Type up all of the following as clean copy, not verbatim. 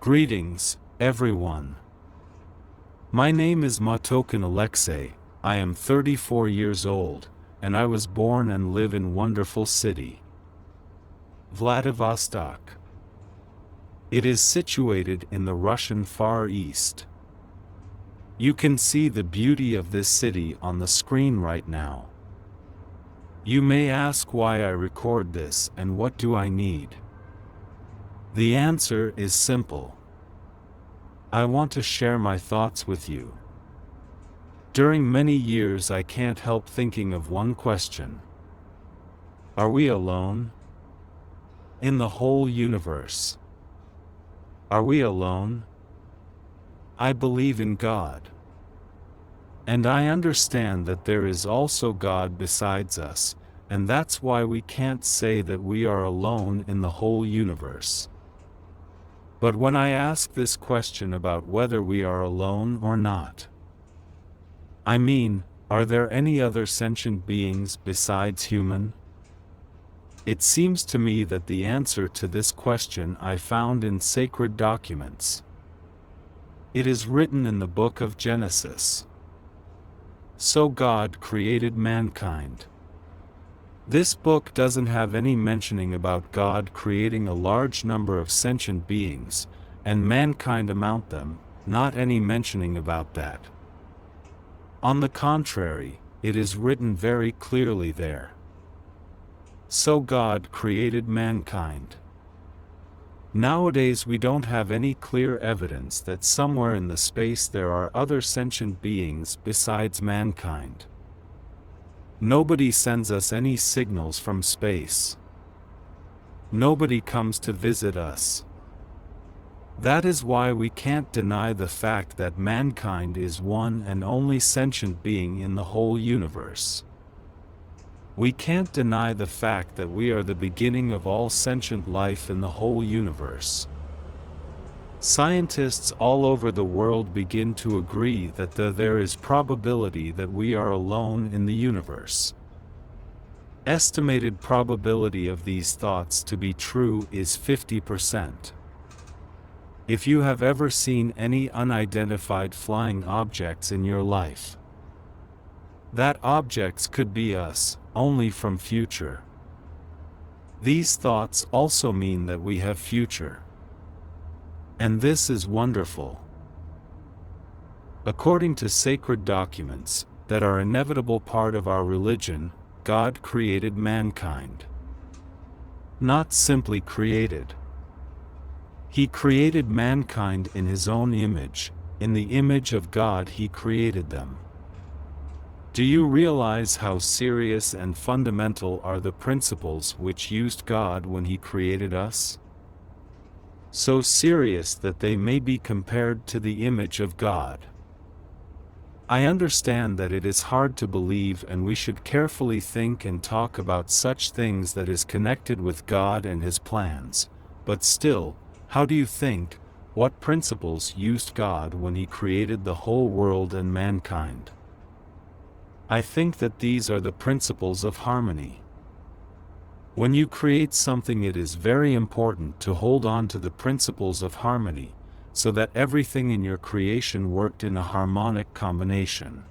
Greetings, everyone. My name is Matokin Alexei. I am 34 years old, and I was born and live in wonderful city, Vladivostok. It is situated in the Russian Far East. You can see the beauty of this city on the screen right now. You may ask why I record this and what do I need? The answer is simple. I want to share my thoughts with you. During many years I can't help thinking of one question. Are we alone? In the whole universe? Are we alone? I believe in God. And I understand that there is also God besides us, and that's why we can't say that we are alone in the whole universe. But when I ask this question about whether we are alone or not, I mean, are there any other sentient beings besides human? It seems to me that the answer to this question I found in sacred documents. It is written in the book of Genesis. So God created mankind. This book doesn't have any mentioning about God creating a large number of sentient beings, and mankind among them, not any mentioning about that. On the contrary, it is written very clearly there. So God created mankind. Nowadays we don't have any clear evidence that somewhere in the space there are other sentient beings besides mankind. Nobody sends us any signals from space. Nobody comes to visit us. That is why we can't deny the fact that mankind is one and only sentient being in the whole universe. We can't deny the fact that we are the beginning of all sentient life in the whole universe. Scientists all over the world begin to agree that there is probability that we are alone in the universe. Estimated probability of these thoughts to be true is 50%. If you have ever seen any unidentified flying objects in your life, that objects could be us, only from future. These thoughts also mean that we have future. And this is wonderful. According to sacred documents that are an inevitable part of our religion, God created mankind. Not simply created. He created mankind in His own image. In the image of God He created them. Do you realize how serious and fundamental are the principles which used God when He created us? So serious that they may be compared to the image of God. I understand that it is hard to believe, and we should carefully think and talk about such things that is connected with God and His plans, but still, how do you think, what principles used God when He created the whole world and mankind? I think that these are the principles of harmony. When you create something, it is very important to hold on to the principles of harmony, so that everything in your creation worked in a harmonic combination.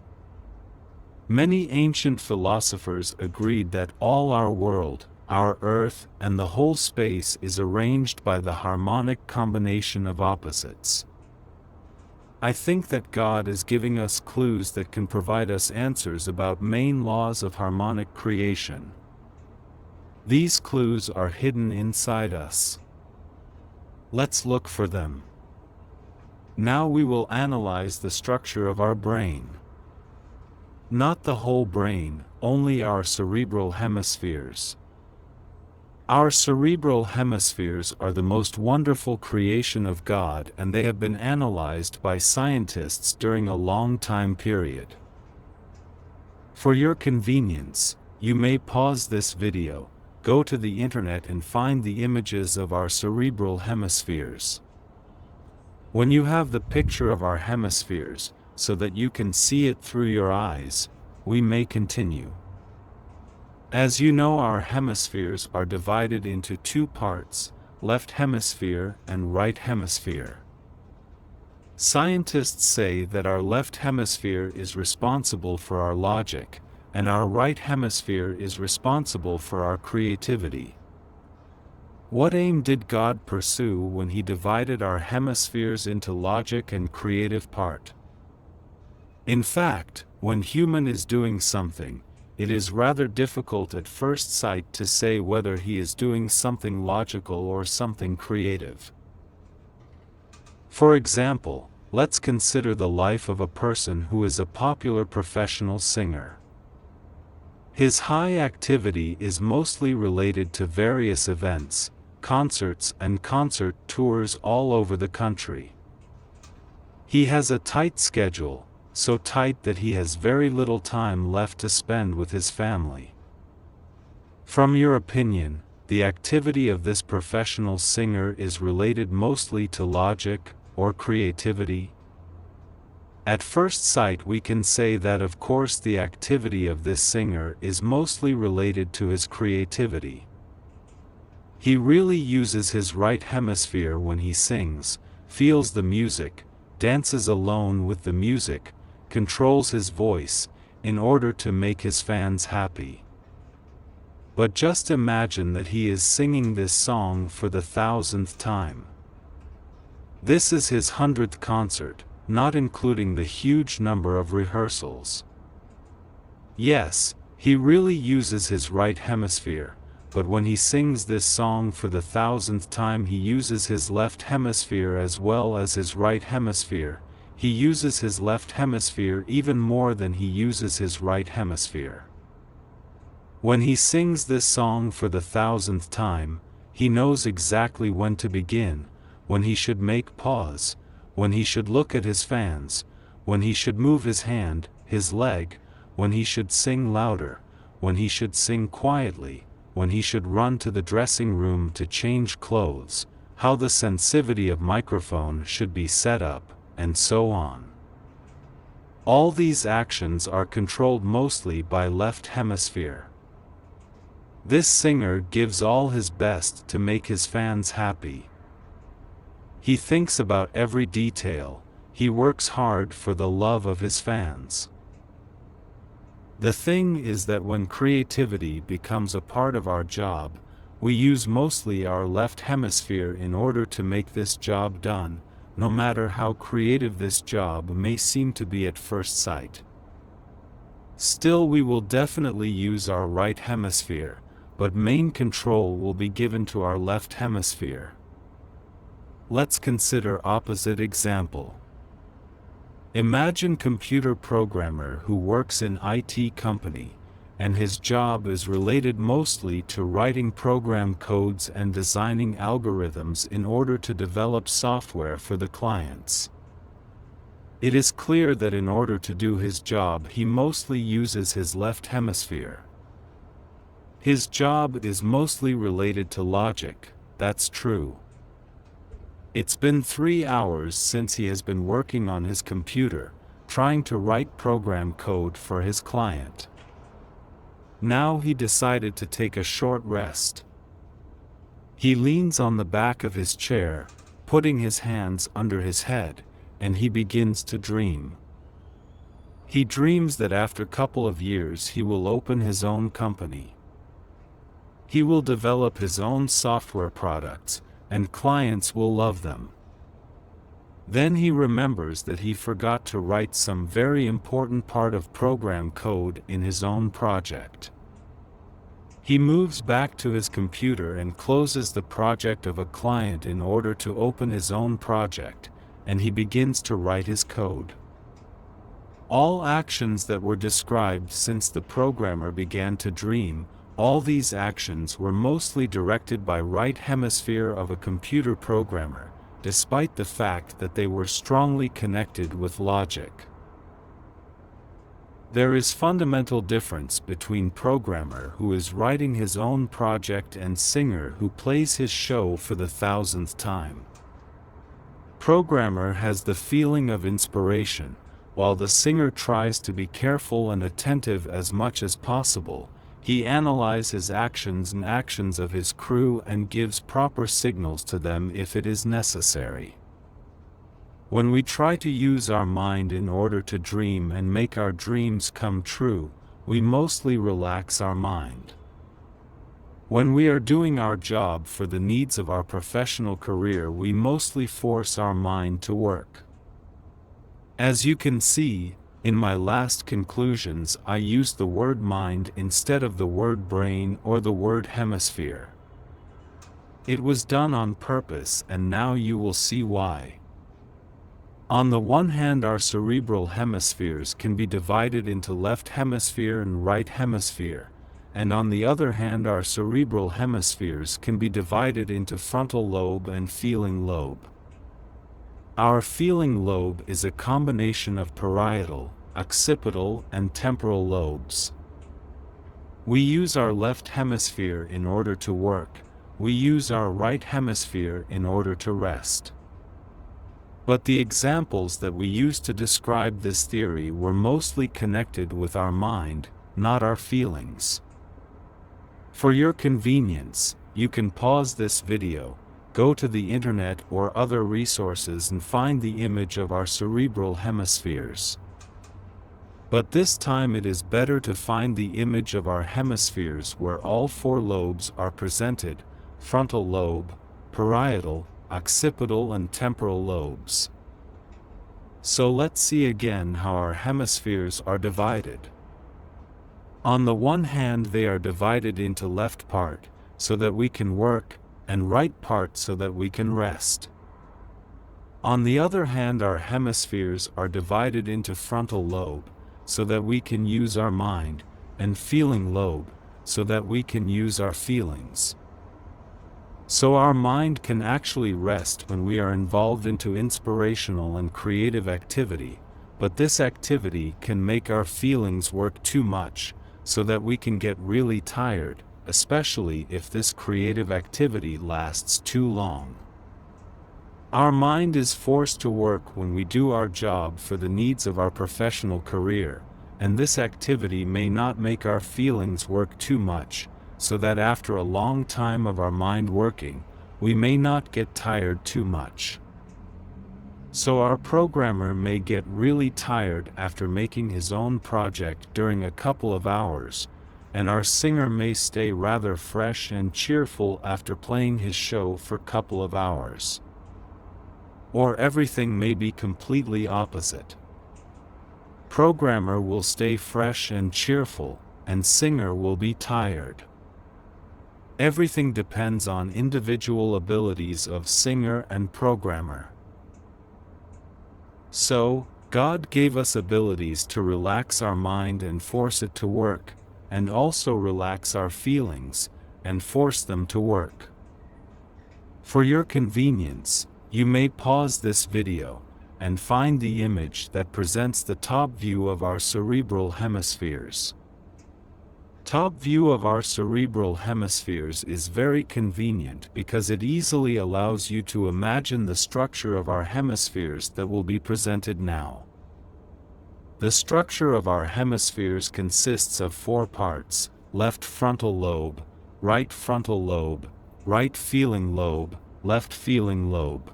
Many ancient philosophers agreed that all our world, our earth, and the whole space is arranged by the harmonic combination of opposites. I think that God is giving us clues that can provide us answers about main laws of harmonic creation. These clues are hidden inside us. Let's look for them. Now we will analyze the structure of our brain. Not the whole brain, only our cerebral hemispheres. Our cerebral hemispheres are the most wonderful creation of God, and they have been analyzed by scientists during a long time period. For your convenience, you may pause this video, go to the internet and find the images of our cerebral hemispheres. When you have the picture of our hemispheres, so that you can see it through your eyes, we may continue. As you know, our hemispheres are divided into two parts, left hemisphere and right hemisphere. Scientists say that our left hemisphere is responsible for our logic, and our right hemisphere is responsible for our creativity. What aim did God pursue when He divided our hemispheres into logic and creative part? In fact, when human is doing something, it is rather difficult at first sight to say whether he is doing something logical or something creative. For example, let's consider the life of a person who is a popular professional singer. His high activity is mostly related to various events, concerts and concert tours all over the country. He has a tight schedule, so tight that he has very little time left to spend with his family. From your opinion, the activity of this professional singer is related mostly to logic or creativity? At first sight we can say that of course the activity of this singer is mostly related to his creativity. He really uses his right hemisphere when he sings, feels the music, dances alone with the music, controls his voice, in order to make his fans happy. But just imagine that he is singing this song for the 1,000th time. This is his 100th concert, not including the huge number of rehearsals. Yes, he really uses his right hemisphere, but when he sings this song for the 1,000th time he uses his left hemisphere as well as his right hemisphere. He uses his left hemisphere even more than he uses his right hemisphere. When he sings this song for the 1,000th time, he knows exactly when to begin, when he should make pause, when he should look at his fans, when he should move his hand, his leg, when he should sing louder, when he should sing quietly, when he should run to the dressing room to change clothes, how the sensitivity of microphone should be set up, and so on. All these actions are controlled mostly by left hemisphere. This singer gives all his best to make his fans happy. He thinks about every detail, he works hard for the love of his fans. The thing is that when creativity becomes a part of our job, we use mostly our left hemisphere in order to make this job done, no matter how creative this job may seem to be at first sight. Still, we will definitely use our right hemisphere, but main control will be given to our left hemisphere. Let's consider opposite example. Imagine computer programmer who works in IT company, and his job is related mostly to writing program codes and designing algorithms in order to develop software for the clients. It is clear that in order to do his job he mostly uses his left hemisphere. His job is mostly related to logic, that's true. It's been 3 hours since he has been working on his computer, trying to write program code for his client. Now he decided to take a short rest. He leans on the back of his chair, putting his hands under his head, and he begins to dream. He dreams that after a couple of years he will open his own company. He will develop his own software products, and clients will love them. Then he remembers that he forgot to write some very important part of program code in his own project. He moves back to his computer and closes the project of a client in order to open his own project, and he begins to write his code. All actions that were described since the programmer began to dream, all these actions were mostly directed by right hemisphere of a computer programmer, despite the fact that they were strongly connected with logic. There is fundamental difference between programmer who is writing his own project and singer who plays his show for the 1,000th time. Programmer has the feeling of inspiration, while the singer tries to be careful and attentive as much as possible. He analyzes actions and actions of his crew and gives proper signals to them if it is necessary. When we try to use our mind in order to dream and make our dreams come true, we mostly relax our mind. When we are doing our job for the needs of our professional career, we mostly force our mind to work. As you can see, in my last conclusions I used the word mind instead of the word brain or the word hemisphere. It was done on purpose, and now you will see why. On the one hand, our cerebral hemispheres can be divided into left hemisphere and right hemisphere, and on the other hand, our cerebral hemispheres can be divided into frontal lobe and feeling lobe. Our feeling lobe is a combination of parietal, occipital, and temporal lobes. We use our left hemisphere in order to work, we use our right hemisphere in order to rest. But the examples that we used to describe this theory were mostly connected with our mind, not our feelings. For your convenience, you can pause this video, go to the internet or other resources and find the image of our cerebral hemispheres. But this time it is better to find the image of our hemispheres where all four lobes are presented: frontal lobe, parietal, occipital, and temporal lobes. So let's see again how our hemispheres are divided. On the one hand, they are divided into left part, so that we can work, and right part so that we can rest. On the other hand, our hemispheres are divided into frontal lobe, so that we can use our mind, and feeling lobe, so that we can use our feelings. So our mind can actually rest when we are involved into inspirational and creative activity, but this activity can make our feelings work too much, so that we can get really tired, especially if this creative activity lasts too long. Our mind is forced to work when we do our job for the needs of our professional career, and this activity may not make our feelings work too much, so that after a long time of our mind working, we may not get tired too much. So our programmer may get really tired after making his own project during a couple of hours, and our singer may stay rather fresh and cheerful after playing his show for a couple of hours. Or everything may be completely opposite. Programmer will stay fresh and cheerful, and singer will be tired. Everything depends on individual abilities of singer and programmer. So, God gave us abilities to relax our mind and force it to work, and also relax our feelings, and force them to work. For your convenience, you may pause this video, and find the image that presents the top view of our cerebral hemispheres. Top view of our cerebral hemispheres is very convenient because it easily allows you to imagine the structure of our hemispheres that will be presented now. The structure of our hemispheres consists of four parts: left frontal lobe, right frontal lobe, right feeling lobe, left feeling lobe.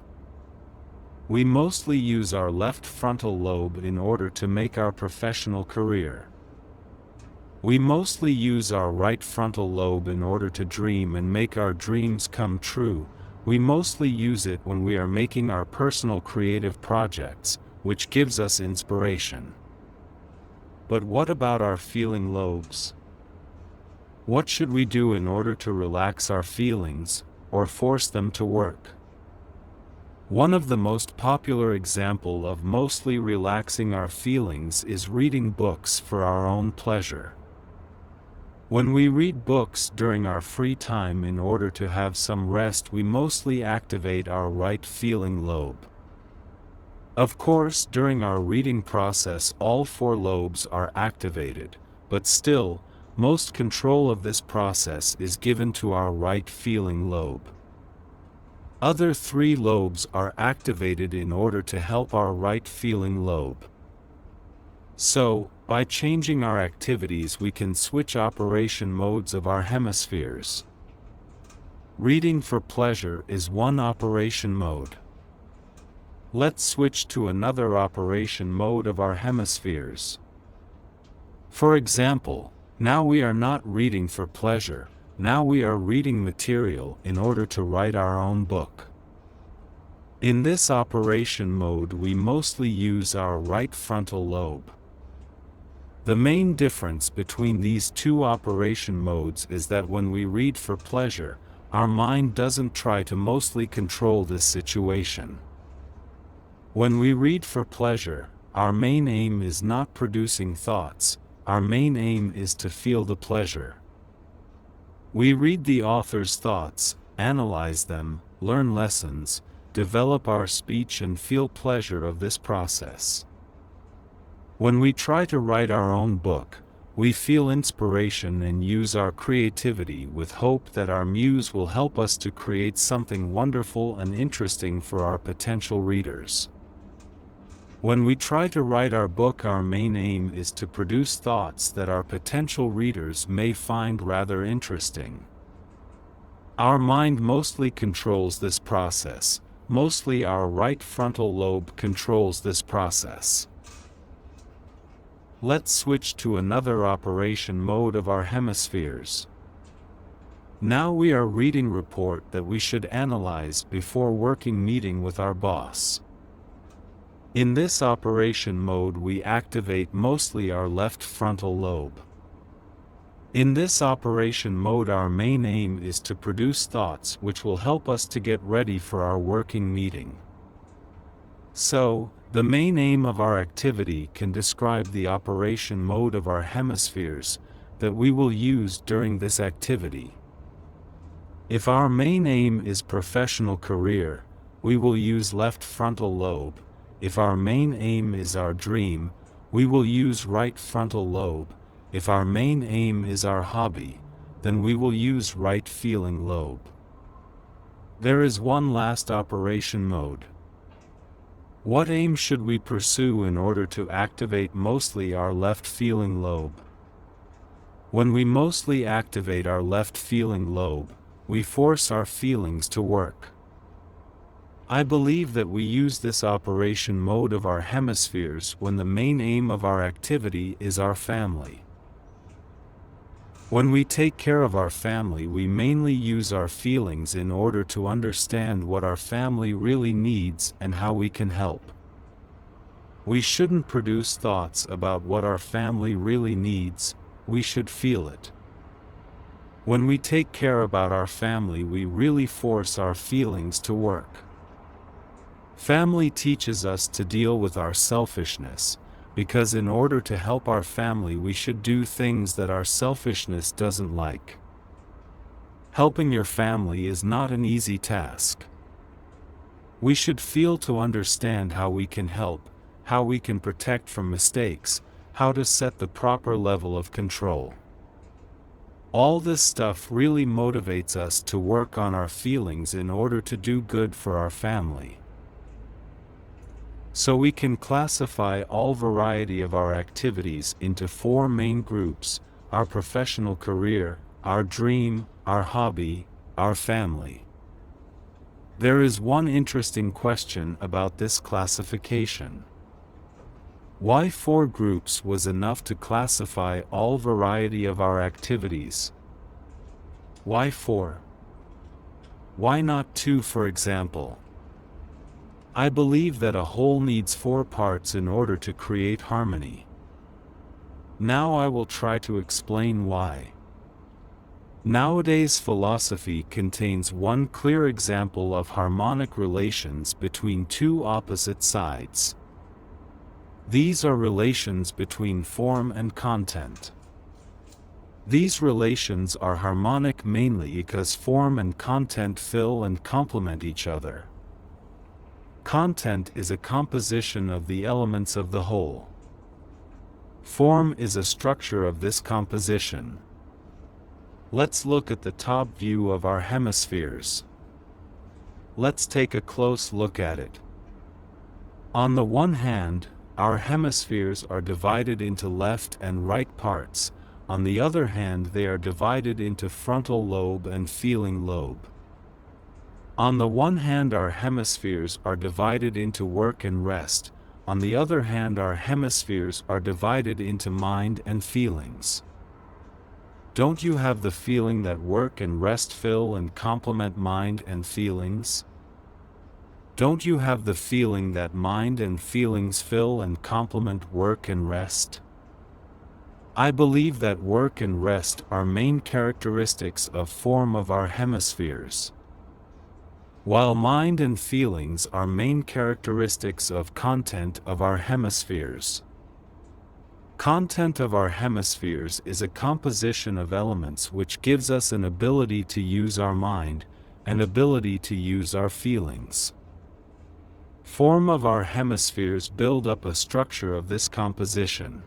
We mostly use our left frontal lobe in order to make our professional career. We mostly use our right frontal lobe in order to dream and make our dreams come true. We mostly use it when we are making our personal creative projects, which gives us inspiration. But what about our feeling lobes? What should we do in order to relax our feelings, or force them to work? One of the most popular examples of mostly relaxing our feelings is reading books for our own pleasure. When we read books during our free time in order to have some rest, we mostly activate our right feeling lobe. Of course, during our reading process all four lobes are activated, but still, most control of this process is given to our right feeling lobe. Other three lobes are activated in order to help our right feeling lobe. So, by changing our activities we can switch operation modes of our hemispheres. Reading for pleasure is one operation mode. Let's switch to another operation mode of our hemispheres. For example, now we are not reading for pleasure, now we are reading material in order to write our own book. In this operation mode we mostly use our right frontal lobe. The main difference between these two operation modes is that when we read for pleasure, our mind doesn't try to mostly control this situation. When we read for pleasure, our main aim is not producing thoughts, our main aim is to feel the pleasure. We read the author's thoughts, analyze them, learn lessons, develop our speech and feel pleasure of this process. When we try to write our own book, we feel inspiration and use our creativity with hope that our muse will help us to create something wonderful and interesting for our potential readers. When we try to write our book, our main aim is to produce thoughts that our potential readers may find rather interesting. Our mind mostly controls this process, mostly our right frontal lobe controls this process. Let's switch to another operation mode of our hemispheres. Now we are reading a report that we should analyze before working meeting with our boss. In this operation mode we activate mostly our left frontal lobe. In this operation mode our main aim is to produce thoughts which will help us to get ready for our working meeting. So, the main aim of our activity can describe the operation mode of our hemispheres that we will use during this activity. If our main aim is professional career, we will use left frontal lobe. If our main aim is our dream, we will use right frontal lobe. If our main aim is our hobby, then we will use right feeling lobe. There is one last operation mode. What aim should we pursue in order to activate mostly our left feeling lobe? When we mostly activate our left feeling lobe, we force our feelings to work. I believe that we use this operation mode of our hemispheres when the main aim of our activity is our family. When we take care of our family, we mainly use our feelings in order to understand what our family really needs and how we can help. We shouldn't produce thoughts about what our family really needs, we should feel it. When we take care about our family, we really force our feelings to work. Family teaches us to deal with our selfishness, because in order to help our family we should do things that our selfishness doesn't like. Helping your family is not an easy task. We should feel to understand how we can help, how we can protect from mistakes, how to set the proper level of control. All this stuff really motivates us to work on our feelings in order to do good for our family. So we can classify all variety of our activities into four main groups: our professional career, our dream, our hobby, our family. There is one interesting question about this classification. Why 4 groups was enough to classify all variety of our activities? Why 4? Why not 2, for example? I believe that a whole needs 4 parts in order to create harmony. Now I will try to explain why. Nowadays philosophy contains one clear example of harmonic relations between 2 opposite sides. These are relations between form and content. These relations are harmonic mainly because form and content fill and complement each other. Content is a composition of the elements of the whole. Form is a structure of this composition. Let's look at the top view of our hemispheres. Let's take a close look at it. On the one hand, our hemispheres are divided into left and right parts. On the other hand, they are divided into frontal lobe and feeling lobe. On the one hand, our hemispheres are divided into work and rest. On the other hand, our hemispheres are divided into mind and feelings. Don't you have the feeling that work and rest fill and complement mind and feelings? Don't you have the feeling that mind and feelings fill and complement work and rest? I believe that work and rest are main characteristics of form of our hemispheres, while mind and feelings are main characteristics of content of our hemispheres. Content of our hemispheres is a composition of elements which gives us an ability to use our mind, an ability to use our feelings. Form of our hemispheres build up a structure of this composition.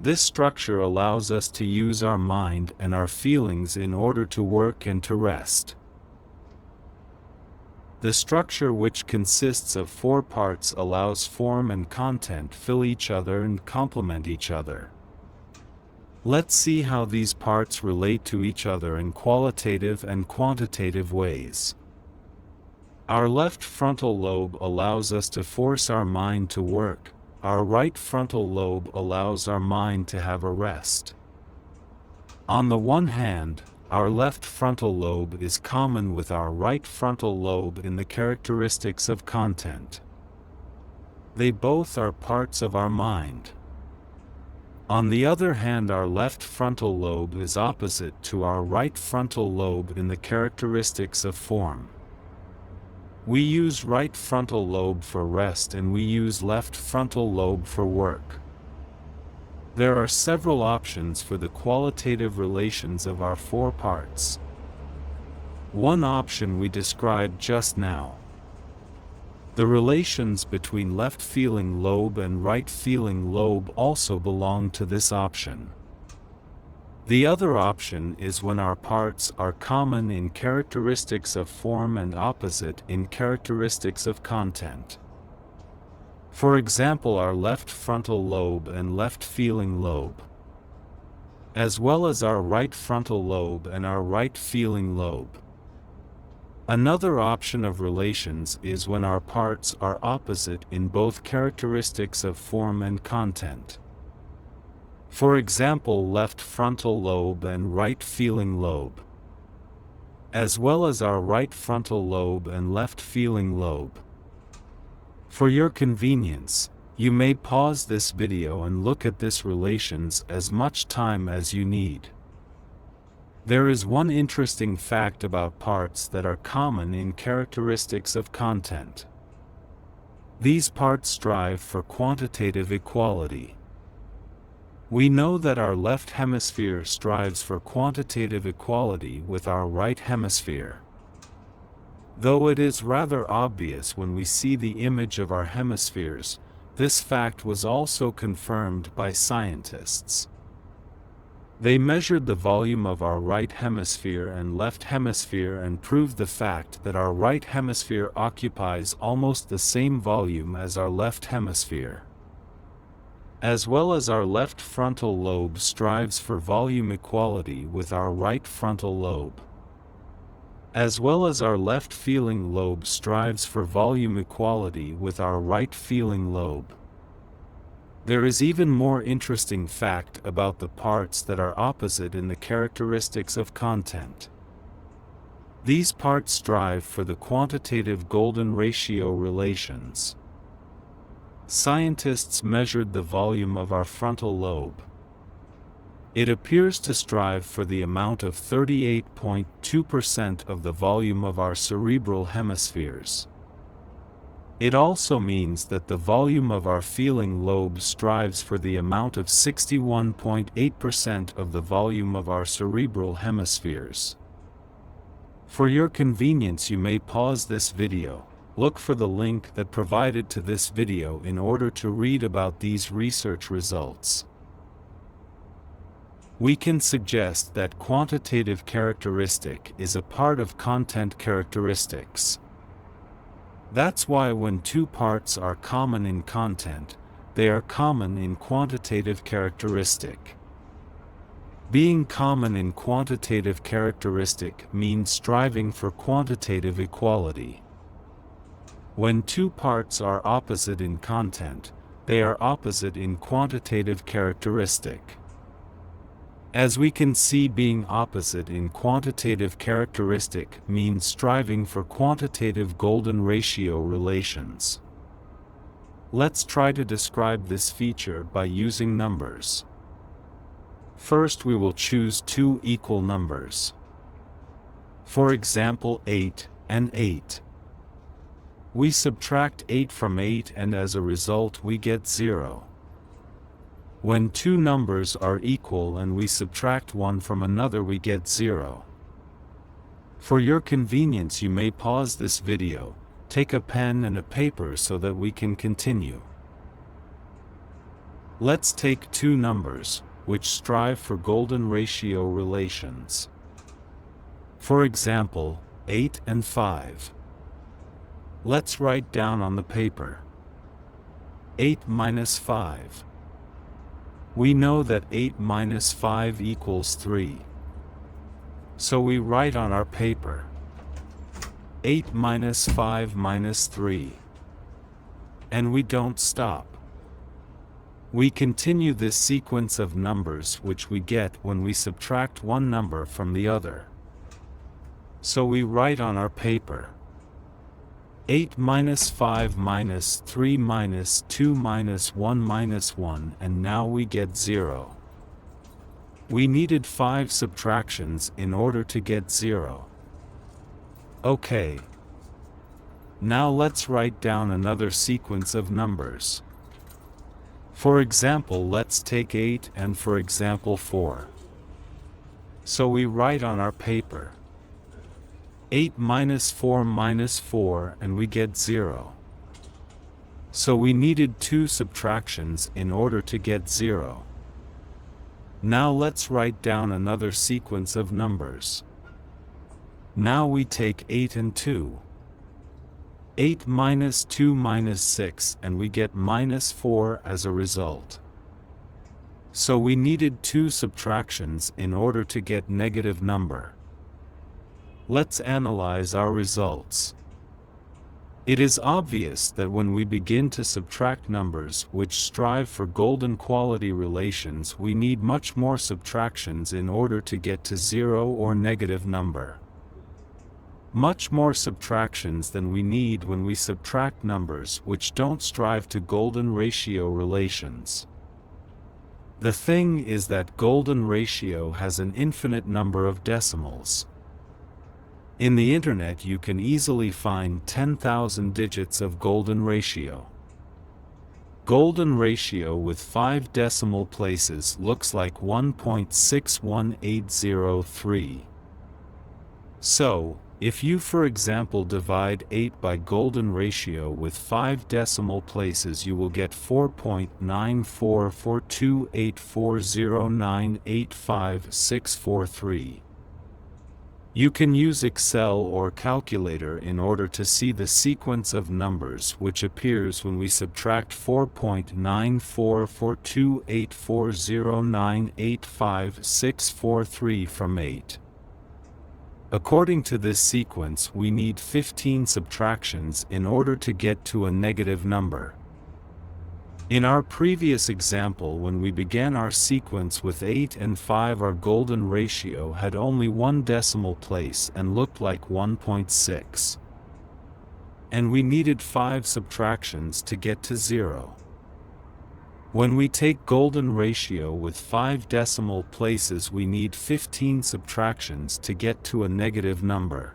This structure allows us to use our mind and our feelings in order to work and to rest. The structure, which consists of 4 parts, allows form and content fill each other and complement each other. Let's see how these parts relate to each other in qualitative and quantitative ways. Our left frontal lobe allows us to force our mind to work. Our right frontal lobe allows our mind to have a rest. On the one hand, our left frontal lobe is common with our right frontal lobe in the characteristics of content. They both are parts of our mind. On the other hand, our left frontal lobe is opposite to our right frontal lobe in the characteristics of form. We use right frontal lobe for rest and we use left frontal lobe for work. There are several options for the qualitative relations of our 4 parts. One option we described just now. The relations between left feeling lobe and right feeling lobe also belong to this option. The other option is when our parts are common in characteristics of form and opposite in characteristics of content. For example, our left frontal lobe and left feeling lobe, as well as our right frontal lobe and our right feeling lobe. Another option of relations is when our parts are opposite in both characteristics of form and content. For example, left frontal lobe and right feeling lobe, as well as our right frontal lobe and left feeling lobe. For your convenience, you may pause this video and look at this relations as much time as you need. There is one interesting fact about parts that are common in characteristics of content. These parts strive for quantitative equality. We know that our left hemisphere strives for quantitative equality with our right hemisphere. Though it is rather obvious when we see the image of our hemispheres, this fact was also confirmed by scientists. They measured the volume of our right hemisphere and left hemisphere and proved the fact that our right hemisphere occupies almost the same volume as our left hemisphere. As well as our left frontal lobe strives for volume equality with our right frontal lobe. As well as our left feeling lobe strives for volume equality with our right feeling lobe. There is even more interesting fact about the parts that are opposite in the characteristics of content. These parts strive for the quantitative golden ratio relations. Scientists measured the volume of our frontal lobe. It appears to strive for the amount of 38.2% of the volume of our cerebral hemispheres. It also means that the volume of our feeling lobe strives for the amount of 61.8% of the volume of our cerebral hemispheres. For your convenience, you may pause this video. Look for the link that provided to this video in order to read about these research results. We can suggest that quantitative characteristic is a part of content characteristics. That's why when 2 parts are common in content, they are common in quantitative characteristic. Being common in quantitative characteristic means striving for quantitative equality. When two parts are opposite in content, they are opposite in quantitative characteristic. As we can see, being opposite in quantitative characteristic means striving for quantitative golden ratio relations. Let's try to describe this feature by using numbers. First, we will choose two equal numbers. For example, 8 and 8. We subtract 8 from 8 and as a result we get 0. When two numbers are equal and we subtract one from another, we get 0. For your convenience, you may pause this video, take a pen and a paper so that we can continue. Let's take two numbers which strive for golden ratio relations. For example, 8 and 5. Let's write down on the paper 8 minus 5. We know that 8 minus 5 equals 3. So we write on our paper 8 minus 5 minus 3. And we don't stop. We continue this sequence of numbers which we get when we subtract one number from the other. So we write on our paper 8 minus 5 minus 3 minus 2 minus 1 minus 1, and now we get 0. We needed 5 subtractions in order to get 0. Okay. Now let's write down another sequence of numbers. For example, let's take 8 and for example 4. So we write on our paper 8 minus 4 minus 4 and we get 0. So we needed 2 subtractions in order to get 0. Now let's write down another sequence of numbers. Now we take 8 and 2. 8 minus 2 minus 6 and we get minus 4 as a result. So we needed 2 subtractions in order to get negative number. Let's analyze our results. It is obvious that when we begin to subtract numbers which strive for golden quality relations, we need much more subtractions in order to get to 0 or negative number. Much more subtractions than we need when we subtract numbers which don't strive to golden ratio relations. The thing is that golden ratio has an infinite number of decimals. In the internet you can easily find 10,000 digits of golden ratio. Golden ratio with 5 decimal places looks like 1.61803. So, if you for example divide 8 by golden ratio with 5 decimal places, you will get 4.9442840985643. You can use Excel or calculator in order to see the sequence of numbers which appears when we subtract 4.9442840985643 from 8. According to this sequence, we need 15 subtractions in order to get to a negative number. In our previous example, when we began our sequence with 8 and 5, our golden ratio had only 1 decimal place and looked like 1.6. And we needed 5 subtractions to get to 0. When we take golden ratio with 5 decimal places, we need 15 subtractions to get to a negative number.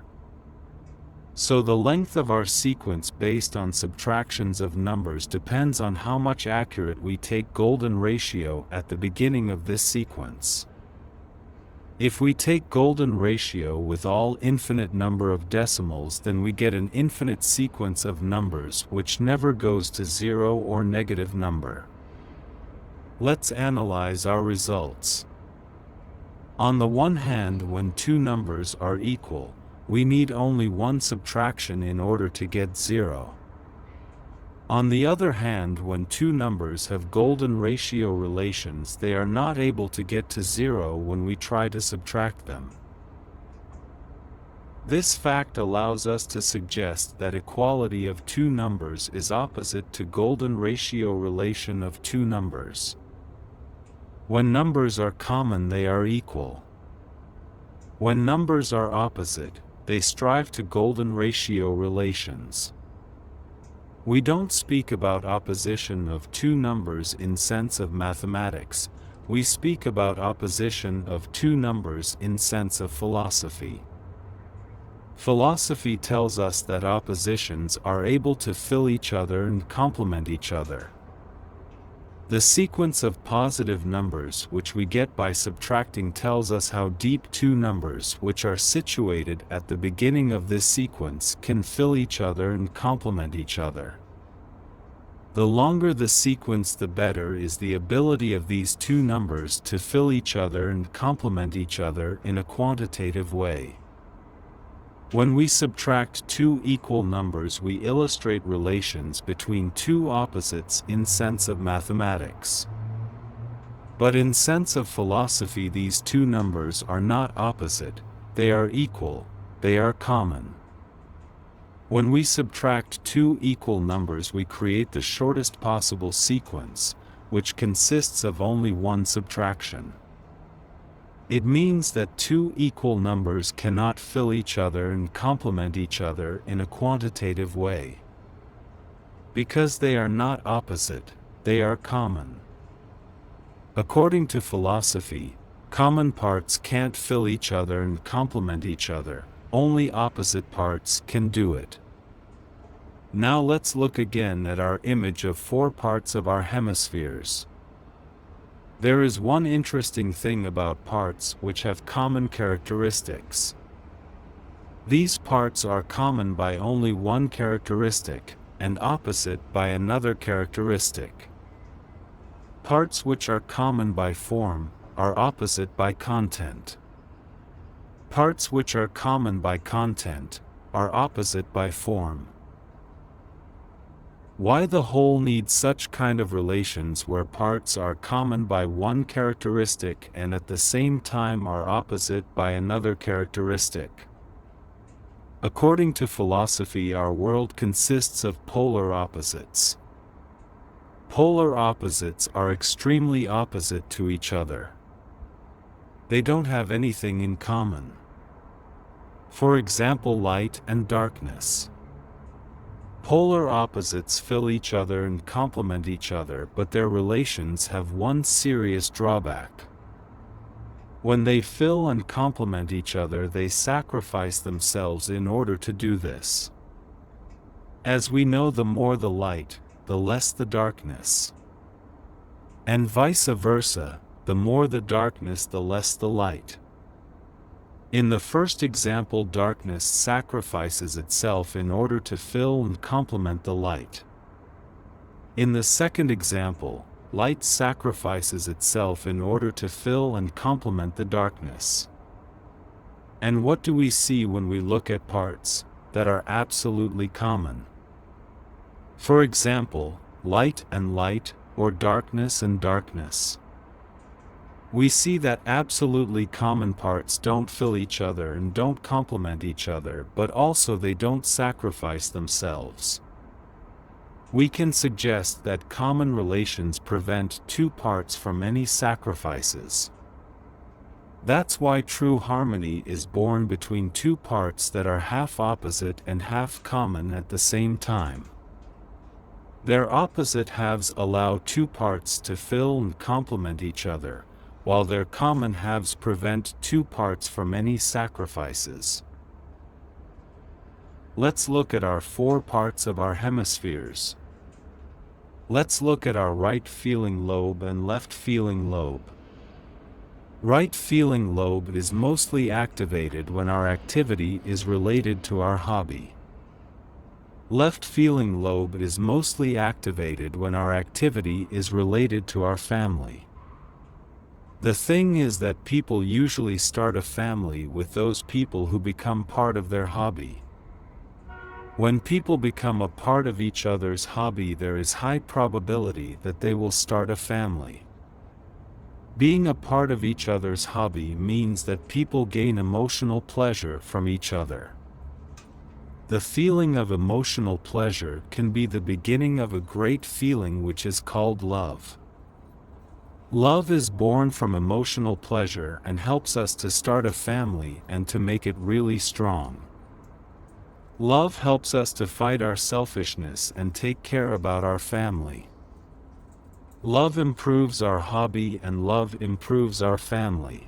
So the length of our sequence based on subtractions of numbers depends on how much accurate we take golden ratio at the beginning of this sequence. If we take golden ratio with all infinite number of decimals, then we get an infinite sequence of numbers which never goes to 0 or negative number. Let's analyze our results. On the one hand, when two numbers are equal, we need only 1 subtraction in order to get 0. On the other hand, when two numbers have golden ratio relations, they are not able to get to zero when we try to subtract them. This fact allows us to suggest that equality of two numbers is opposite to golden ratio relation of two numbers. When numbers are common, they are equal. When numbers are opposite, they strive to golden ratio relations. We don't speak about opposition of two numbers in sense of mathematics, we speak about opposition of two numbers in sense of philosophy. Philosophy tells us that oppositions are able to fill each other and complement each other. The sequence of positive numbers which we get by subtracting tells us how deep two numbers which are situated at the beginning of this sequence can fill each other and complement each other. The longer the sequence, the better is the ability of these two numbers to fill each other and complement each other in a quantitative way. When we subtract two equal numbers, we illustrate relations between two opposites in sense of mathematics. But in sense of philosophy, these two numbers are not opposite, they are equal, they are common. When we subtract two equal numbers, we create the shortest possible sequence, which consists of only one subtraction. It means that two equal numbers cannot fill each other and complement each other in a quantitative way. Because they are not opposite, they are common. According to philosophy, common parts can't fill each other and complement each other, only opposite parts can do it. Now let's look again at our image of four parts of our hemispheres. There is one interesting thing about parts which have common characteristics. These parts are common by only one characteristic, and opposite by another characteristic. Parts which are common by form are opposite by content. Parts which are common by content are opposite by form. Why the whole needs such kind of relations where parts are common by one characteristic and at the same time are opposite by another characteristic? According to philosophy, our world consists of polar opposites. Polar opposites are extremely opposite to each other. They don't have anything in common. For example, light and darkness. Polar opposites fill each other and complement each other, but their relations have one serious drawback. When they fill and complement each other, they sacrifice themselves in order to do this. As we know, the more the light, the less the darkness. And vice versa, the more the darkness, the less the light. In the first example, darkness sacrifices itself in order to fill and complement the light. In the second example, light sacrifices itself in order to fill and complement the darkness. And what do we see when we look at parts that are absolutely common? For example, light and light, or darkness and darkness. We see that absolutely common parts don't fill each other and don't complement each other, but also they don't sacrifice themselves. We can suggest that common relations prevent two parts from any sacrifices. That's why true harmony is born between two parts that are half opposite and half common at the same time. Their opposite halves allow two parts to fill and complement each other, while their common halves prevent two parts from any sacrifices. Let's look at our four parts of our hemispheres. Let's look at our right feeling lobe and left feeling lobe. Right feeling lobe is mostly activated when our activity is related to our hobby. Left feeling lobe is mostly activated when our activity is related to our family. The thing is that people usually start a family with those people who become part of their hobby. When people become a part of each other's hobby, there is high probability that they will start a family. Being a part of each other's hobby means that people gain emotional pleasure from each other. The feeling of emotional pleasure can be the beginning of a great feeling which is called love. Love is born from emotional pleasure and helps us to start a family and to make it really strong. Love helps us to fight our selfishness and take care about our family. Love improves our hobby and love improves our family.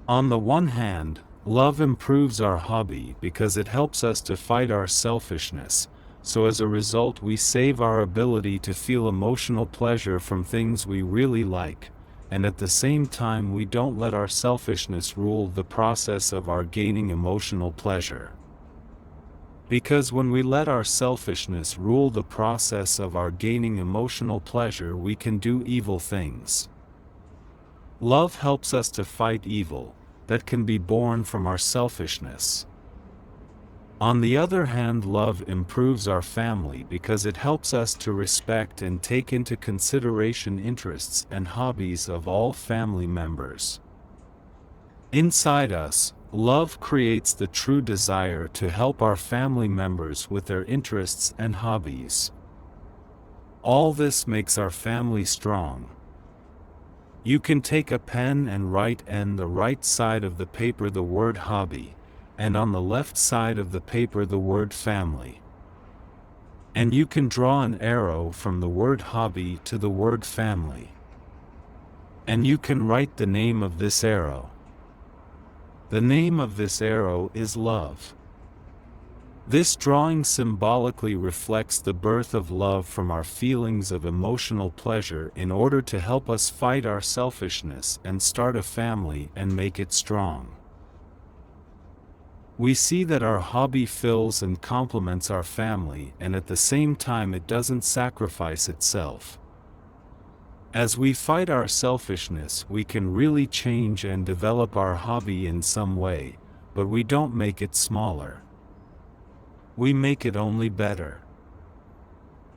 On the one hand, love improves our hobby because it helps us to fight our selfishness, so as a result we save our ability to feel emotional pleasure from things we really like, and at the same time we don't let our selfishness rule the process of our gaining emotional pleasure. Because when we let our selfishness rule the process of our gaining emotional pleasure, we can do evil things. Love helps us to fight evil that can be born from our selfishness. On the other hand, love improves our family because it helps us to respect and take into consideration interests and hobbies of all family members. Inside us, love creates the true desire to help our family members with their interests and hobbies. All this makes our family strong. You can take a pen and write on the right side of the paper the word hobby, and on the left side of the paper the word family. And you can draw an arrow from the word hobby to the word family. And you can write the name of this arrow. The name of this arrow is love. This drawing symbolically reflects the birth of love from our feelings of emotional pleasure in order to help us fight our selfishness and start a family and make it strong. We see that our hobby fills and complements our family, and at the same time it doesn't sacrifice itself. As we fight our selfishness, we can really change and develop our hobby in some way, but we don't make it smaller. We make it only better.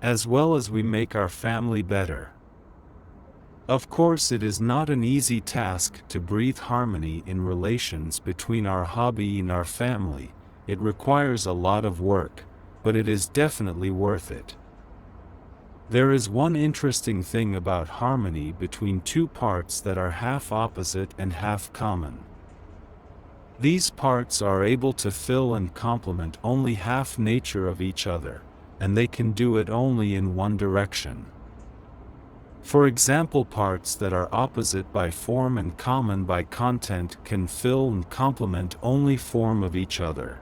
As well as we make our family better. Of course, it is not an easy task to breathe harmony in relations between our hobby and our family. It requires a lot of work, but it is definitely worth it. There is one interesting thing about harmony between two parts that are half opposite and half common. These parts are able to fill and complement only half nature of each other, and they can do it only in one direction. For example, parts that are opposite by form and common by content can fill and complement only form of each other.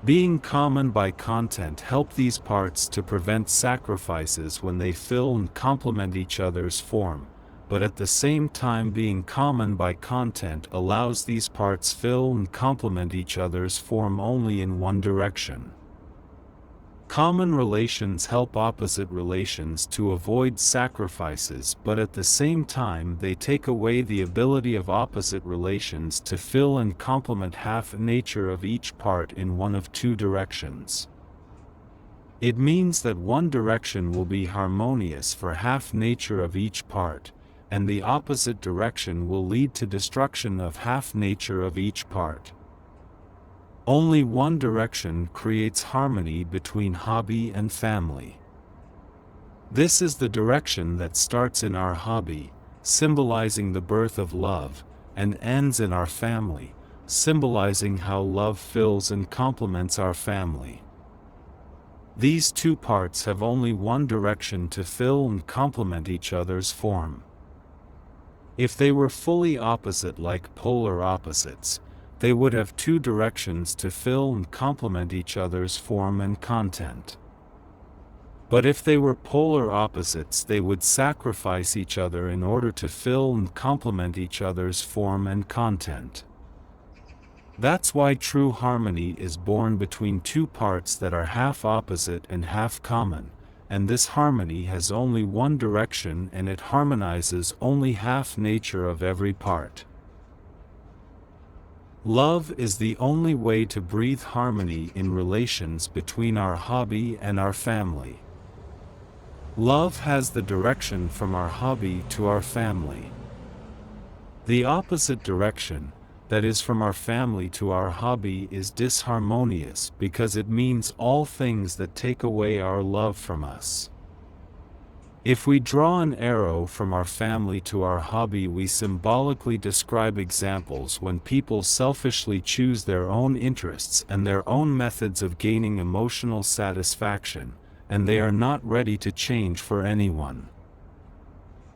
Being common by content help these parts to prevent sacrifices when they fill and complement each other's form, but at the same time being common by content allows these parts fill and complement each other's form only in one direction. Common relations help opposite relations to avoid sacrifices, but at the same time they take away the ability of opposite relations to fill and complement half nature of each part in one of two directions. It means that one direction will be harmonious for half nature of each part, and the opposite direction will lead to destruction of half nature of each part. Only one direction creates harmony between hobby and family. This is the direction that starts in our hobby, symbolizing the birth of love, and ends in our family, symbolizing how love fills and complements our family. These two parts have only one direction to fill and complement each other's form. If they were fully opposite like polar opposites, they would have two directions to fill and complement each other's form and content. But if they were polar opposites, they would sacrifice each other in order to fill and complement each other's form and content. That's why true harmony is born between two parts that are half opposite and half common, and this harmony has only one direction and it harmonizes only half nature of every part. Love is the only way to breathe harmony in relations between our hobby and our family. Love has the direction from our hobby to our family. The opposite direction, that is from our family to our hobby, is disharmonious because it means all things that take away our love from us. If we draw an arrow from our family to our hobby, we symbolically describe examples when people selfishly choose their own interests and their own methods of gaining emotional satisfaction, and they are not ready to change for anyone.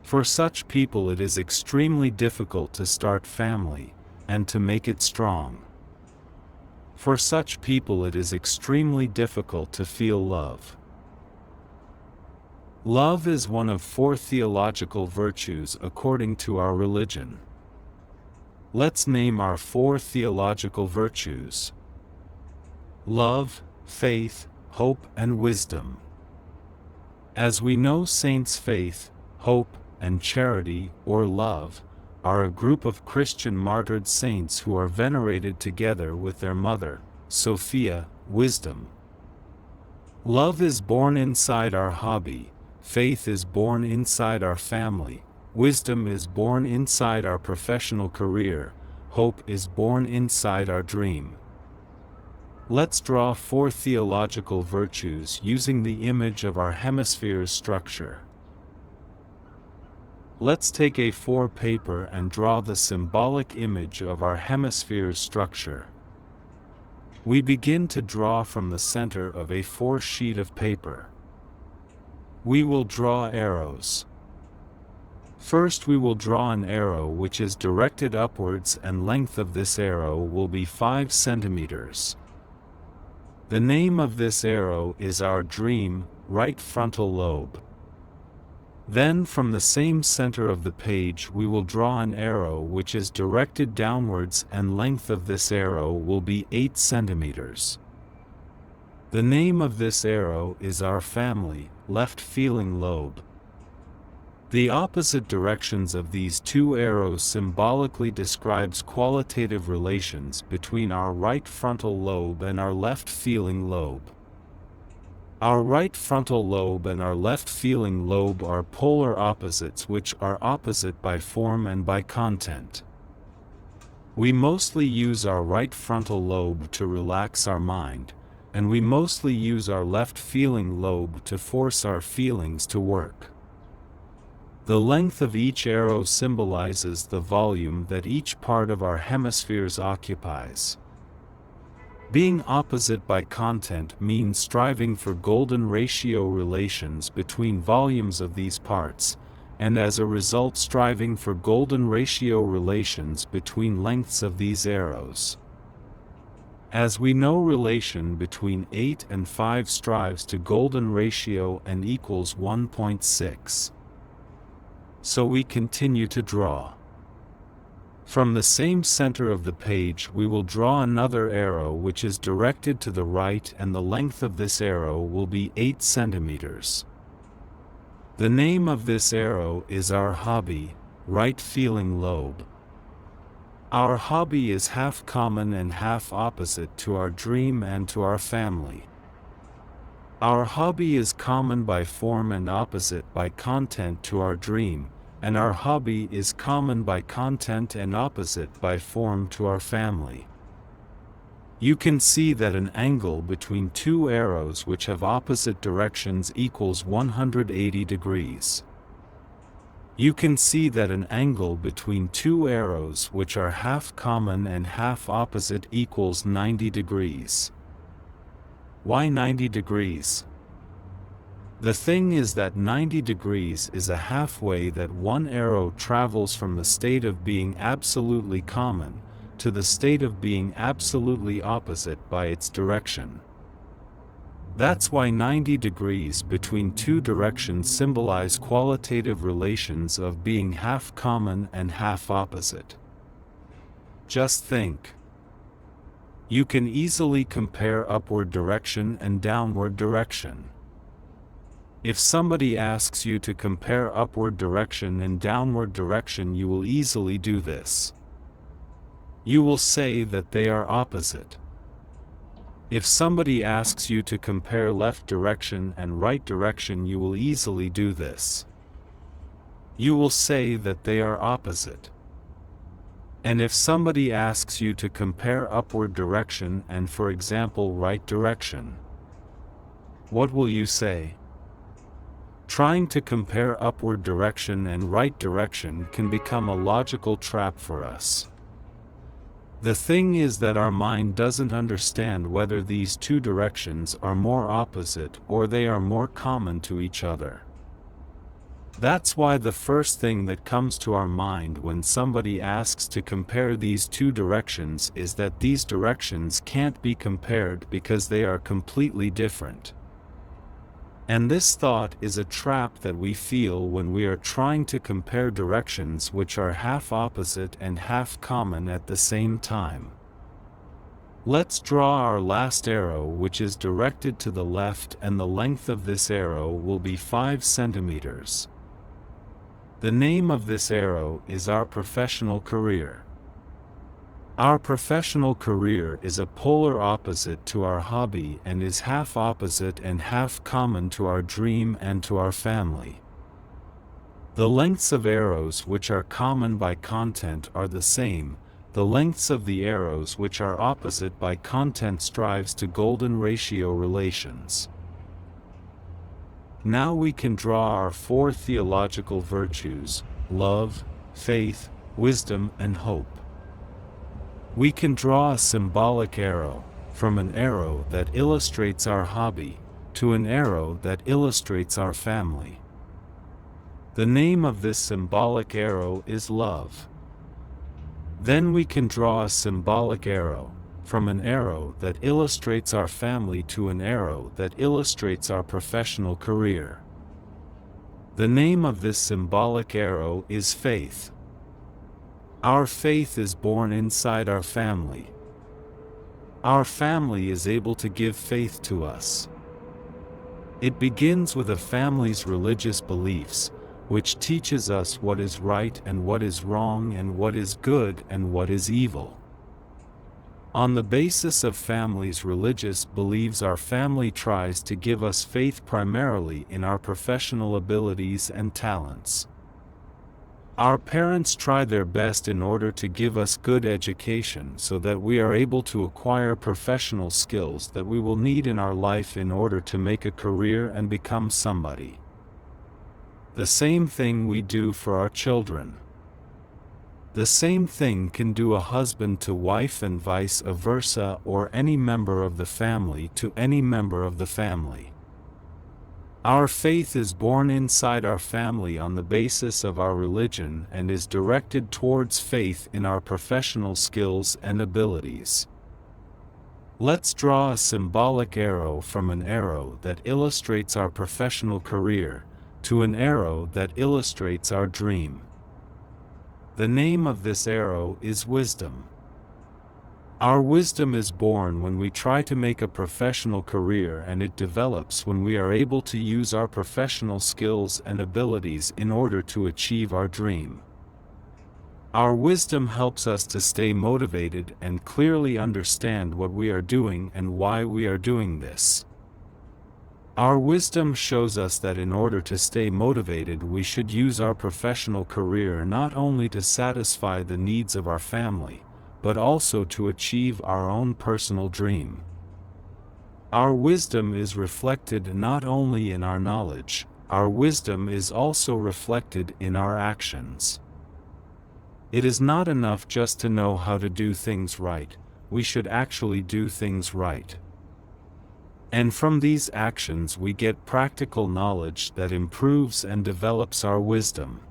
For such people, it is extremely difficult to start family, and to make it strong. For such people, it is extremely difficult to feel love. Love is one of 4 theological virtues according to our religion. Let's name our 4 theological virtues: love, faith, hope, and wisdom. As we know, saints' faith, hope, and charity, or love, are a group of Christian martyred saints who are venerated together with their mother, Sophia, wisdom. Love is born inside our hobby, faith is born inside our family, wisdom is born inside our professional career, hope is born inside our dream. Let's draw 4 theological virtues using the image of our hemisphere's structure. Let's take A4 paper and draw the symbolic image of our hemisphere's structure. We begin to draw from the center of A4 sheet of paper. We will draw arrows. First, we will draw an arrow which is directed upwards, and length of this arrow will be 5 centimeters. The name of this arrow is our dream, right frontal lobe. Then from the same center of the page we will draw an arrow which is directed downwards, and length of this arrow will be 8 centimeters. The name of this arrow is our family, left feeling lobe. The opposite directions of these 2 arrows symbolically describes qualitative relations between our right frontal lobe and our left feeling lobe. Our right frontal lobe and our left feeling lobe are polar opposites which are opposite by form and by content. We mostly use our right frontal lobe to relax our mind, and we mostly use our left feeling lobe to force our feelings to work. The length of each arrow symbolizes the volume that each part of our hemispheres occupies. Being opposite by content means striving for golden ratio relations between volumes of these parts, and as a result striving for golden ratio relations between lengths of these arrows. As we know, relation between 8 and 5 strives to golden ratio and equals 1.6. So we continue to draw. From the same center of the page we will draw another arrow which is directed to the right, and the length of this arrow will be 8 centimeters. The name of this arrow is our hobby, right feeling lobe. Our hobby is half common and half opposite to our dream and to our family. Our hobby is common by form and opposite by content to our dream, and our hobby is common by content and opposite by form to our family. You can see that an angle between 2 arrows which have opposite directions equals 180 degrees. You can see that an angle between 2 arrows which are half common and half opposite equals 90 degrees. Why 90 degrees? The thing is that 90 degrees is a halfway that one arrow travels from the state of being absolutely common to the state of being absolutely opposite by its direction. That's why 90 degrees between 2 directions symbolize qualitative relations of being half common and half opposite. Just think. You can easily compare upward direction and downward direction. If somebody asks you to compare upward direction and downward direction, you will easily do this. You will say that they are opposite. If somebody asks you to compare left direction and right direction, you will easily do this. You will say that they are opposite. And if somebody asks you to compare upward direction and, for example, right direction, what will you say? Trying to compare upward direction and right direction can become a logical trap for us. The thing is that our mind doesn't understand whether these two directions are more opposite or they are more common to each other. That's why the first thing that comes to our mind when somebody asks to compare these two directions is that these directions can't be compared because they are completely different. And this thought is a trap that we feel when we are trying to compare directions which are half opposite and half common at the same time. Let's draw our last arrow, which is directed to the left, and the length of this arrow will be 5 centimeters. The name of this arrow is our professional career. Our professional career is a polar opposite to our hobby and is half opposite and half common to our dream and to our family. The lengths of arrows which are common by content are the same. The lengths of the arrows which are opposite by content strives to golden ratio relations. Now we can draw our 4 theological virtues: love, faith, wisdom, and hope. We can draw a symbolic arrow, from an arrow that illustrates our hobby, to an arrow that illustrates our family. The name of this symbolic arrow is love. Then we can draw a symbolic arrow, from an arrow that illustrates our family to an arrow that illustrates our professional career. The name of this symbolic arrow is faith. Our faith is born inside our family. Our family is able to give faith to us. It begins with a family's religious beliefs, which teaches us what is right and what is wrong and what is good and what is evil. On the basis of family's religious beliefs, our family tries to give us faith primarily in our professional abilities and talents. Our parents try their best in order to give us good education so that we are able to acquire professional skills that we will need in our life in order to make a career and become somebody. The same thing we do for our children. The same thing can do a husband to wife and vice versa, or any member of the family to any member of the family. Our faith is born inside our family on the basis of our religion and is directed towards faith in our professional skills and abilities. Let's draw a symbolic arrow from an arrow that illustrates our professional career to an arrow that illustrates our dream. The name of this arrow is wisdom. Our wisdom is born when we try to make a professional career, and it develops when we are able to use our professional skills and abilities in order to achieve our dream. Our wisdom helps us to stay motivated and clearly understand what we are doing and why we are doing this. Our wisdom shows us that in order to stay motivated, we should use our professional career not only to satisfy the needs of our family, but also to achieve our own personal dream. Our wisdom is reflected not only in our knowledge, our wisdom is also reflected in our actions. It is not enough just to know how to do things right, we should actually do things right. And from these actions we get practical knowledge that improves and develops our wisdom.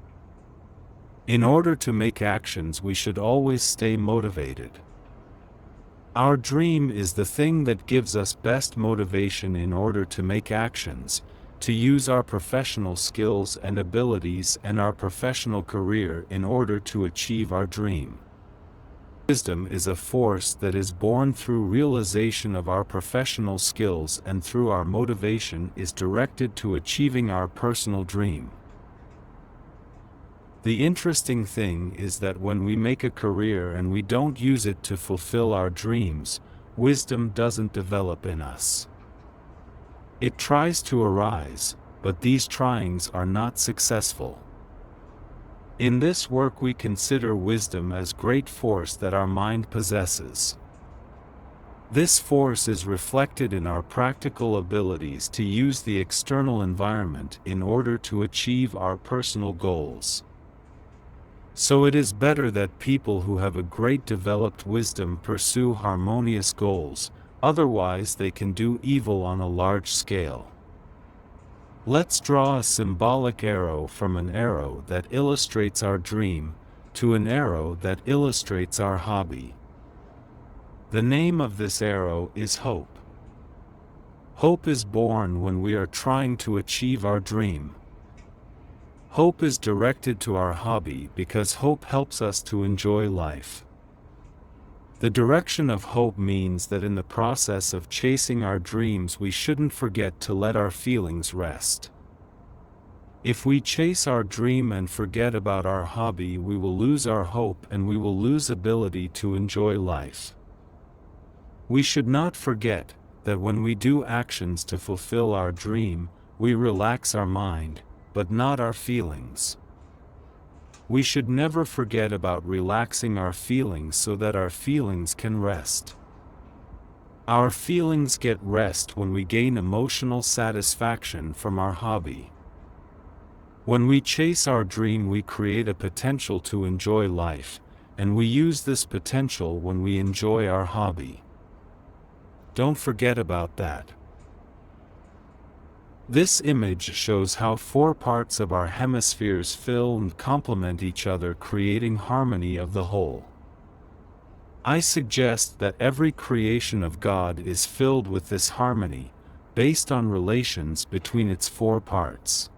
In order to make actions, we should always stay motivated. Our dream is the thing that gives us best motivation in order to make actions, to use our professional skills and abilities and our professional career in order to achieve our dream. Wisdom is a force that is born through realization of our professional skills and through our motivation is directed to achieving our personal dream. The interesting thing is that when we make a career and we don't use it to fulfill our dreams, wisdom doesn't develop in us. It tries to arise, but these tryings are not successful. In this work we consider wisdom as great force that our mind possesses. This force is reflected in our practical abilities to use the external environment in order to achieve our personal goals. So it is better that people who have a great developed wisdom pursue harmonious goals, otherwise they can do evil on a large scale. Let's draw a symbolic arrow from an arrow that illustrates our dream, to an arrow that illustrates our hobby. The name of this arrow is hope. Hope is born when we are trying to achieve our dream. Hope is directed to our hobby because hope helps us to enjoy life. The direction of hope means that in the process of chasing our dreams we shouldn't forget to let our feelings rest. If we chase our dream and forget about our hobby, we will lose our hope and we will lose ability to enjoy life. We should not forget that when we do actions to fulfill our dream, we relax our mind, but not our feelings. We should never forget about relaxing our feelings so that our feelings can rest. Our feelings get rest when we gain emotional satisfaction from our hobby. When we chase our dream, we create a potential to enjoy life, and we use this potential when we enjoy our hobby. Don't forget about that. This image shows how 4 parts of our hemispheres fill and complement each other, creating harmony of the whole. I suggest that every creation of God is filled with this harmony, based on relations between its 4 parts.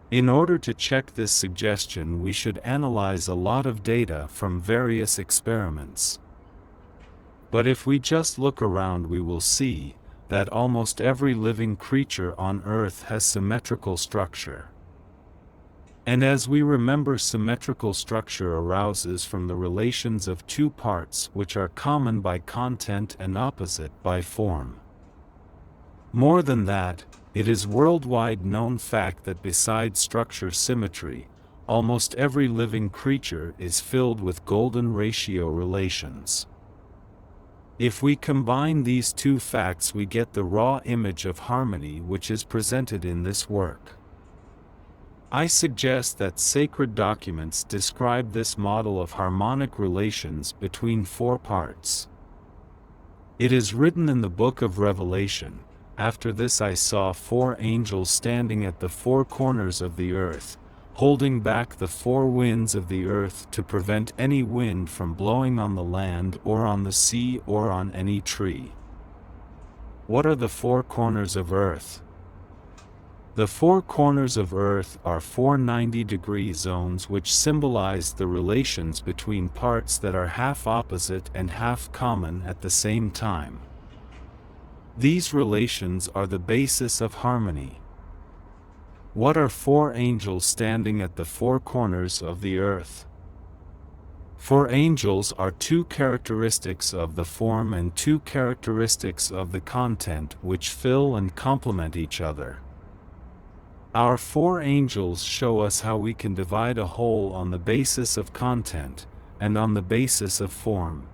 In order to check this suggestion, we should analyze a lot of data from various experiments. But if we just look around, we will see that almost every living creature on Earth has symmetrical structure. And as we remember, symmetrical structure arouses from the relations of 2 parts which are common by content and opposite by form. More than that, it is worldwide known fact that besides structure symmetry, almost every living creature is filled with golden ratio relations. If we combine these 2 facts, we get the raw image of harmony which is presented in this work. I suggest that sacred documents describe this model of harmonic relations between 4 parts. It is written in the book of Revelation, "After this I saw 4 angels standing at the 4 corners of the earth, holding back the 4 winds of the earth to prevent any wind from blowing on the land or on the sea or on any tree." What are the 4 corners of earth? The 4 corners of earth are 4 90-degree zones which symbolize the relations between parts that are half opposite and half common at the same time. These relations are the basis of harmony. What are 4 angels standing at the 4 corners of the earth? 4 angels are 2 characteristics of the form and 2 characteristics of the content which fill and complement each other. Our 4 angels show us how we can divide a whole on the basis of content, and on the basis of form.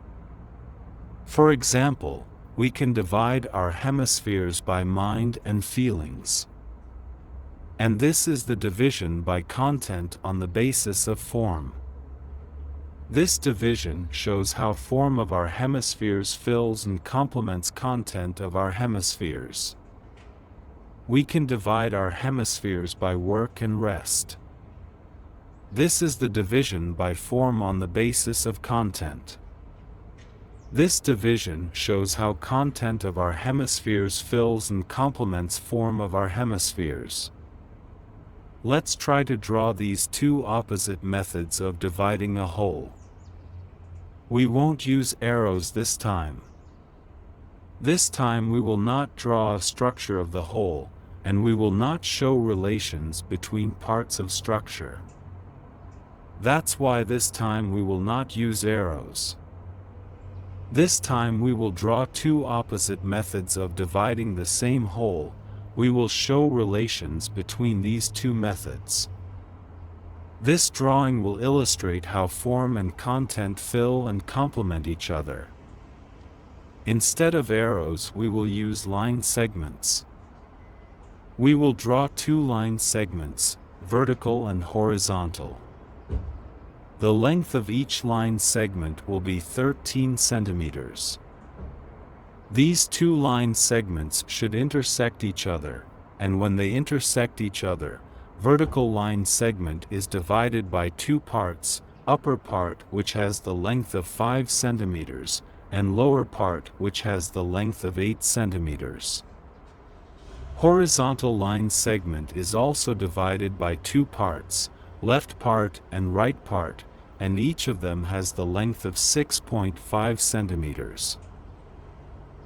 For example, we can divide our hemispheres by mind and feelings. And this is the division by content on the basis of form. This division shows how form of our hemispheres fills and complements content of our hemispheres. We can divide our hemispheres by work and rest. This is the division by form on the basis of content. This division shows how content of our hemispheres fills and complements form of our hemispheres. Let's try to draw these 2 opposite methods of dividing a whole. We won't use arrows this time. This time we will not draw a structure of the whole, and we will not show relations between parts of structure. That's why this time we will not use arrows. This time we will draw two opposite methods of dividing the same whole. We will show relations between these two methods. This drawing will illustrate how form and content fill and complement each other. Instead of arrows, we will use line segments. We will draw two line segments, vertical and horizontal. The length of each line segment will be 13 centimeters. These two line segments should intersect each other, and when they intersect each other, vertical line segment is divided by two parts, upper part which has the length of 5 centimeters, and lower part which has the length of 8 centimeters. Horizontal line segment is also divided by two parts, left part and right part, and each of them has the length of 6.5 centimeters.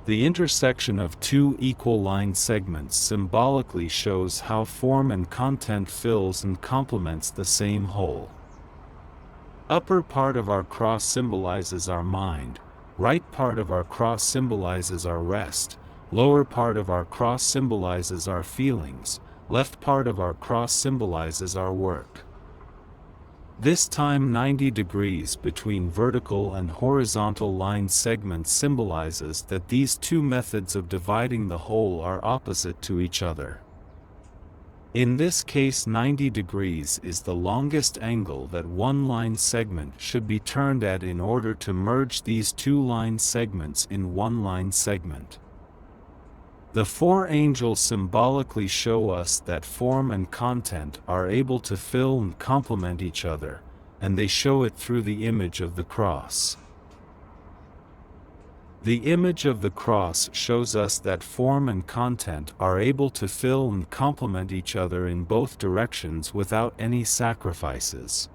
The intersection of two equal line segments symbolically shows how form and content fills and complements the same whole. Upper part of our cross symbolizes our mind, right part of our cross symbolizes our rest, lower part of our cross symbolizes our feelings, left part of our cross symbolizes our work. This time 90 degrees between vertical and horizontal line segments symbolizes that these two methods of dividing the whole are opposite to each other. In this case 90 degrees is the longest angle that one line segment should be turned at in order to merge these two line segments in one line segment. The four angels symbolically show us that form and content are able to fill and complement each other, and they show it through the image of the cross. The image of the cross shows us that form and content are able to fill and complement each other in both directions without any sacrifices.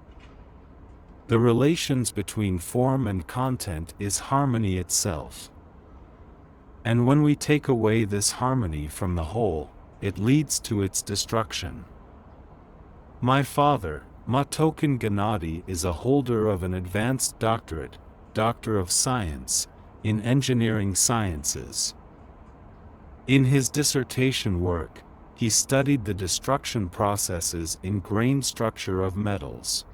The relations between form and content is harmony itself. And when we take away this harmony from the whole, it leads to its destruction. My father, Matokin Gennady, is a holder of an advanced doctorate, Doctor of Science, in engineering sciences. In his dissertation work, he studied the destruction processes in grain structure of metals.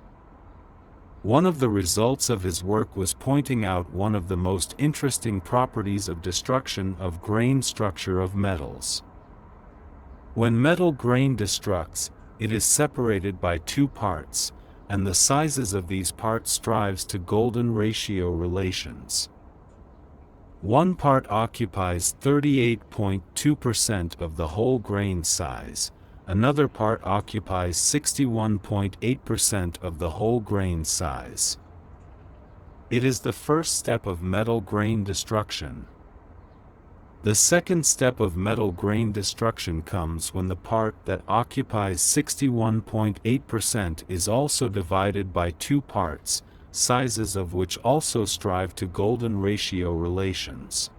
One of the results of his work was pointing out one of the most interesting properties of destruction of grain structure of metals. When metal grain destructs, it is separated by two parts, and the sizes of these parts strives to golden ratio relations. One part occupies 38.2% of the whole grain size, another part occupies 61.8% of the whole grain size. It is the first step of metal grain destruction. The second step of metal grain destruction comes when the part that occupies 61.8% is also divided by two parts, sizes of which also strive to golden ratio relations.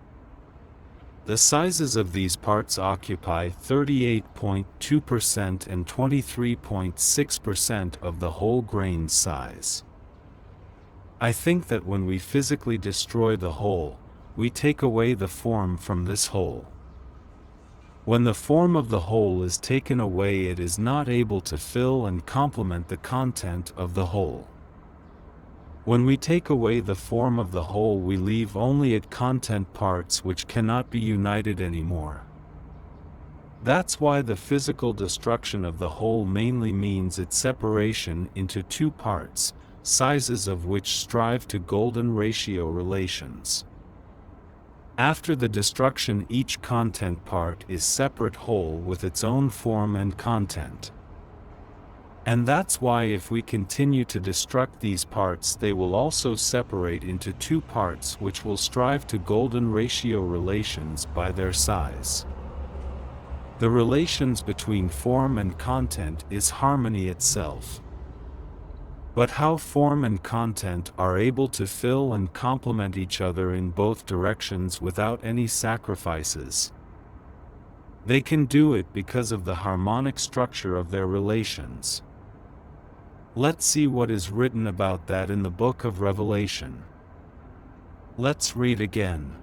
The sizes of these parts occupy 38.2% and 23.6% of the whole grain size. I think that when we physically destroy the whole, we take away the form from this whole. When the form of the whole is taken away, it is not able to fill and complement the content of the whole. When we take away the form of the whole, we leave only its content parts which cannot be united anymore. That's why the physical destruction of the whole mainly means its separation into two parts, sizes of which strive to golden ratio relations. After the destruction, each content part is separate whole with its own form and content. And that's why if we continue to destruct these parts, they will also separate into two parts which will strive to golden ratio relations by their size. The relations between form and content is harmony itself. But how form and content are able to fill and complement each other in both directions without any sacrifices? They can do it because of the harmonic structure of their relations. Let's see what is written about that in the book of Revelation. Let's read again.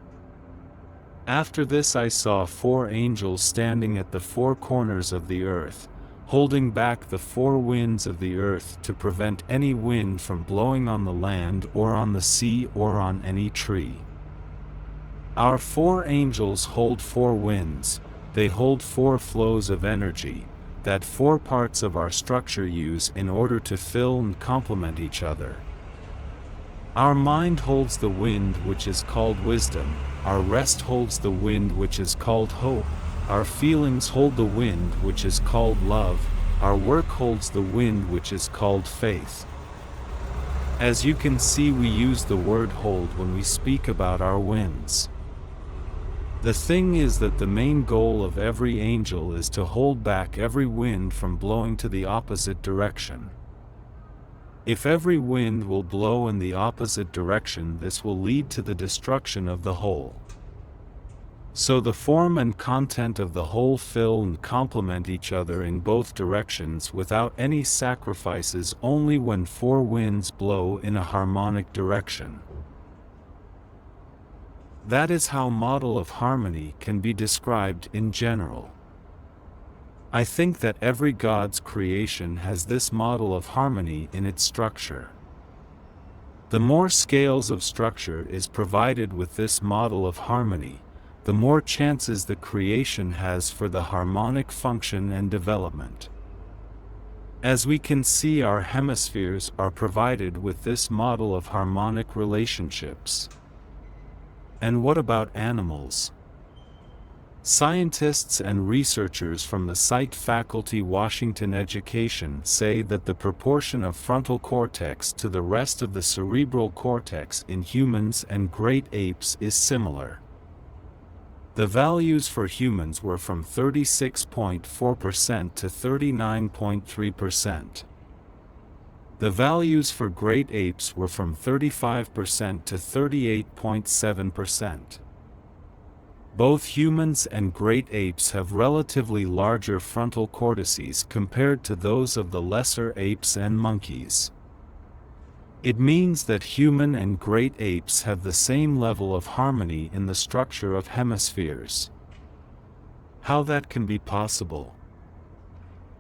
After this I saw 4 angels standing at the 4 corners of the earth, holding back the 4 winds of the earth to prevent any wind from blowing on the land or on the sea or on any tree. Our 4 angels hold 4 winds, they hold 4 flows of energy, that 4 parts of our structure use in order to fill and complement each other. Our mind holds the wind which is called wisdom, our rest holds the wind which is called hope, our feelings hold the wind which is called love, our work holds the wind which is called faith. As you can see, we use the word hold when we speak about our winds. The thing is that the main goal of every angel is to hold back every wind from blowing to the opposite direction. If every wind will blow in the opposite direction, this will lead to the destruction of the whole. So the form and content of the whole fill and complement each other in both directions without any sacrifices, only when 4 winds blow in a harmonic direction. That is how model of harmony can be described in general. I think that every God's creation has this model of harmony in its structure. The more scales of structure is provided with this model of harmony, the more chances the creation has for the harmonic function and development. As we can see, our hemispheres are provided with this model of harmonic relationships. And what about animals? Scientists and researchers from the site Faculty Washington Education say that the proportion of frontal cortex to the rest of the cerebral cortex in humans and great apes is similar. The values for humans were from 36.4% to 39.3%. The values for great apes were from 35% to 38.7%. Both humans and great apes have relatively larger frontal cortices compared to those of the lesser apes and monkeys. It means that human and great apes have the same level of harmony in the structure of hemispheres. How that can be possible?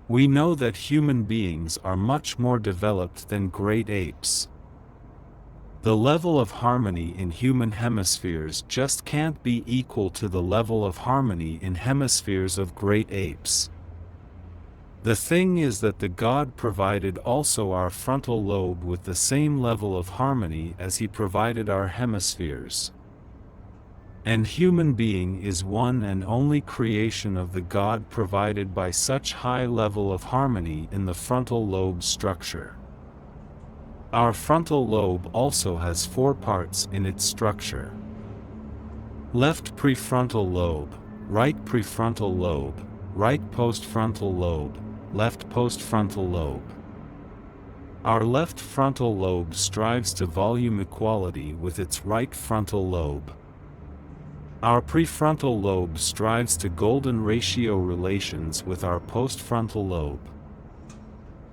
We know that human beings are much more developed than great apes. The level of harmony in human hemispheres just can't be equal to the level of harmony in hemispheres of great apes. The thing is that the God provided also our frontal lobe with the same level of harmony as He provided our hemispheres. And human being is one and only creation of the God provided by such high level of harmony in the frontal lobe structure. Our frontal lobe also has 4 parts in its structure. Left prefrontal lobe, right prefrontal lobe, right postfrontal lobe, left postfrontal lobe. Our left frontal lobe strives to volume equality with its right frontal lobe. Our prefrontal lobe strives to golden ratio relations with our postfrontal lobe.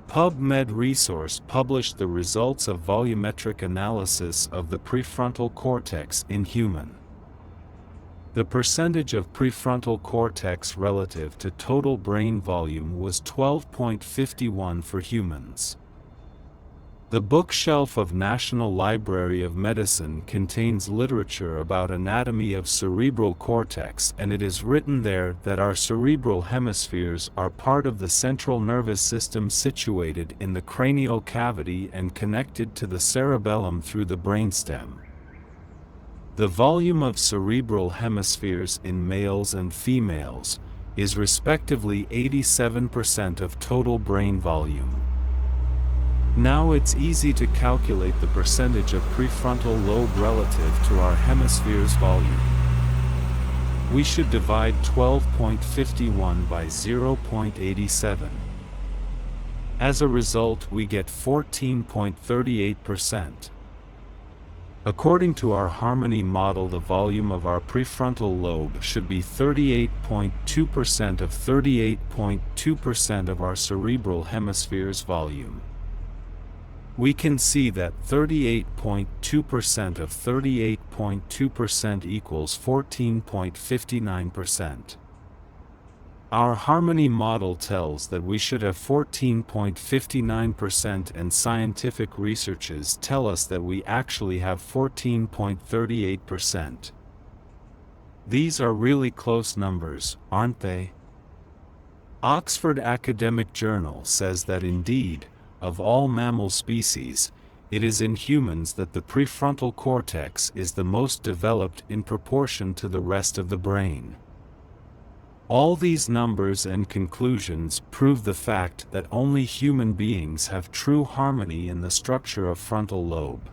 PubMed resource published the results of volumetric analysis of the prefrontal cortex in human. The percentage of prefrontal cortex relative to total brain volume was 12.51 for humans. The bookshelf of National Library of Medicine contains literature about anatomy of cerebral cortex, and it is written there that our cerebral hemispheres are part of the central nervous system situated in the cranial cavity and connected to the cerebellum through the brainstem. The volume of cerebral hemispheres in males and females is respectively 87% of total brain volume. Now it's easy to calculate the percentage of prefrontal lobe relative to our hemisphere's volume. We should divide 12.51 by 0.87. As a result, we get 14.38%. According to our harmony model, the volume of our prefrontal lobe should be 38.2% of 38.2% of our cerebral hemisphere's volume. we can see that 38.2% of 38.2% equals 14.59%. Our harmony model tells that we should have 14.59%, and scientific researches tell us that we actually have 14.38%. These are really close numbers, aren't they? Oxford Academic Journal says that indeed, of all mammal species, it is in humans that the prefrontal cortex is the most developed in proportion to the rest of the brain. All these numbers and conclusions prove the fact that only human beings have true harmony in the structure of frontal lobe.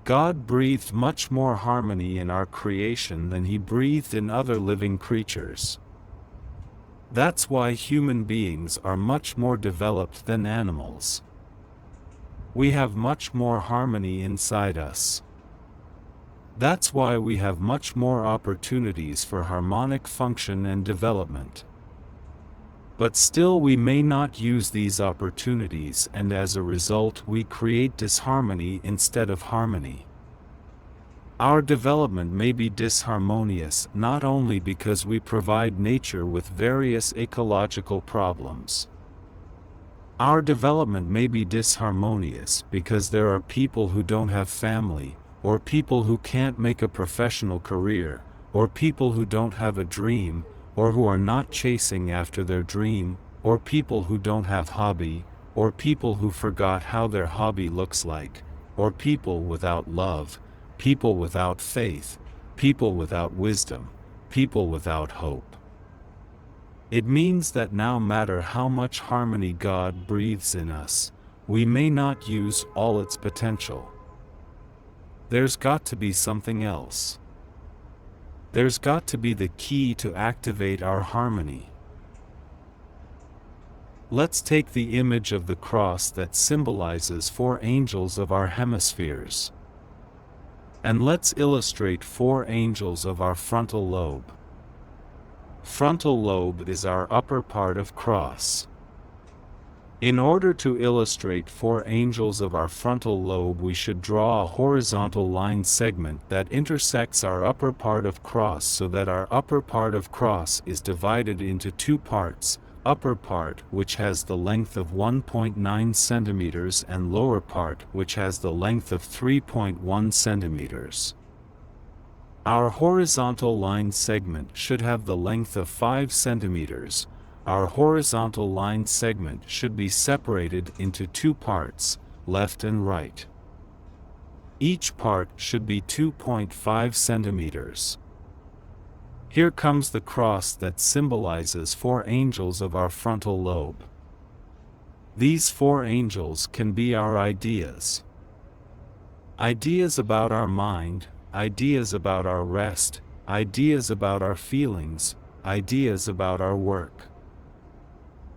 God breathed much more harmony in our creation than He breathed in other living creatures. That's why human beings are much more developed than animals. We have much more harmony inside us. That's why we have much more opportunities for harmonic function and development. But still we may not use these opportunities, and as a result we create disharmony instead of harmony. Our development may be disharmonious not only because we provide nature with various ecological problems. Our development may be disharmonious because there are people who don't have family, or people who can't make a professional career, or people who don't have a dream, or who are not chasing after their dream, or people who don't have hobby, or people who forgot how their hobby looks like, or people without love, people without faith, people without wisdom, people without hope. It means that no matter how much harmony God breathes in us, we may not use all its potential. There's got to be something else. There's got to be the key to activate our harmony. Let's take the image of the cross that symbolizes 4 angels of our hemispheres. And let's illustrate 4 angels of our frontal lobe. Frontal lobe is our upper part of cross. In order to illustrate 4 angels of our frontal lobe, we should draw a horizontal line segment that intersects our upper part of cross so that our upper part of cross is divided into 2 parts, upper part which has the length of 1.9 centimeters and lower part which has the length of 3.1 centimeters. Our horizontal line segment should have the length of 5 centimeters. Our horizontal line segment should be separated into 2 parts, left and right. Each part should be 2.5 centimeters. Here comes the cross that symbolizes 4 angels of our frontal lobe. These 4 angels can be our ideas. Ideas about our mind, ideas about our rest, ideas about our feelings, ideas about our work.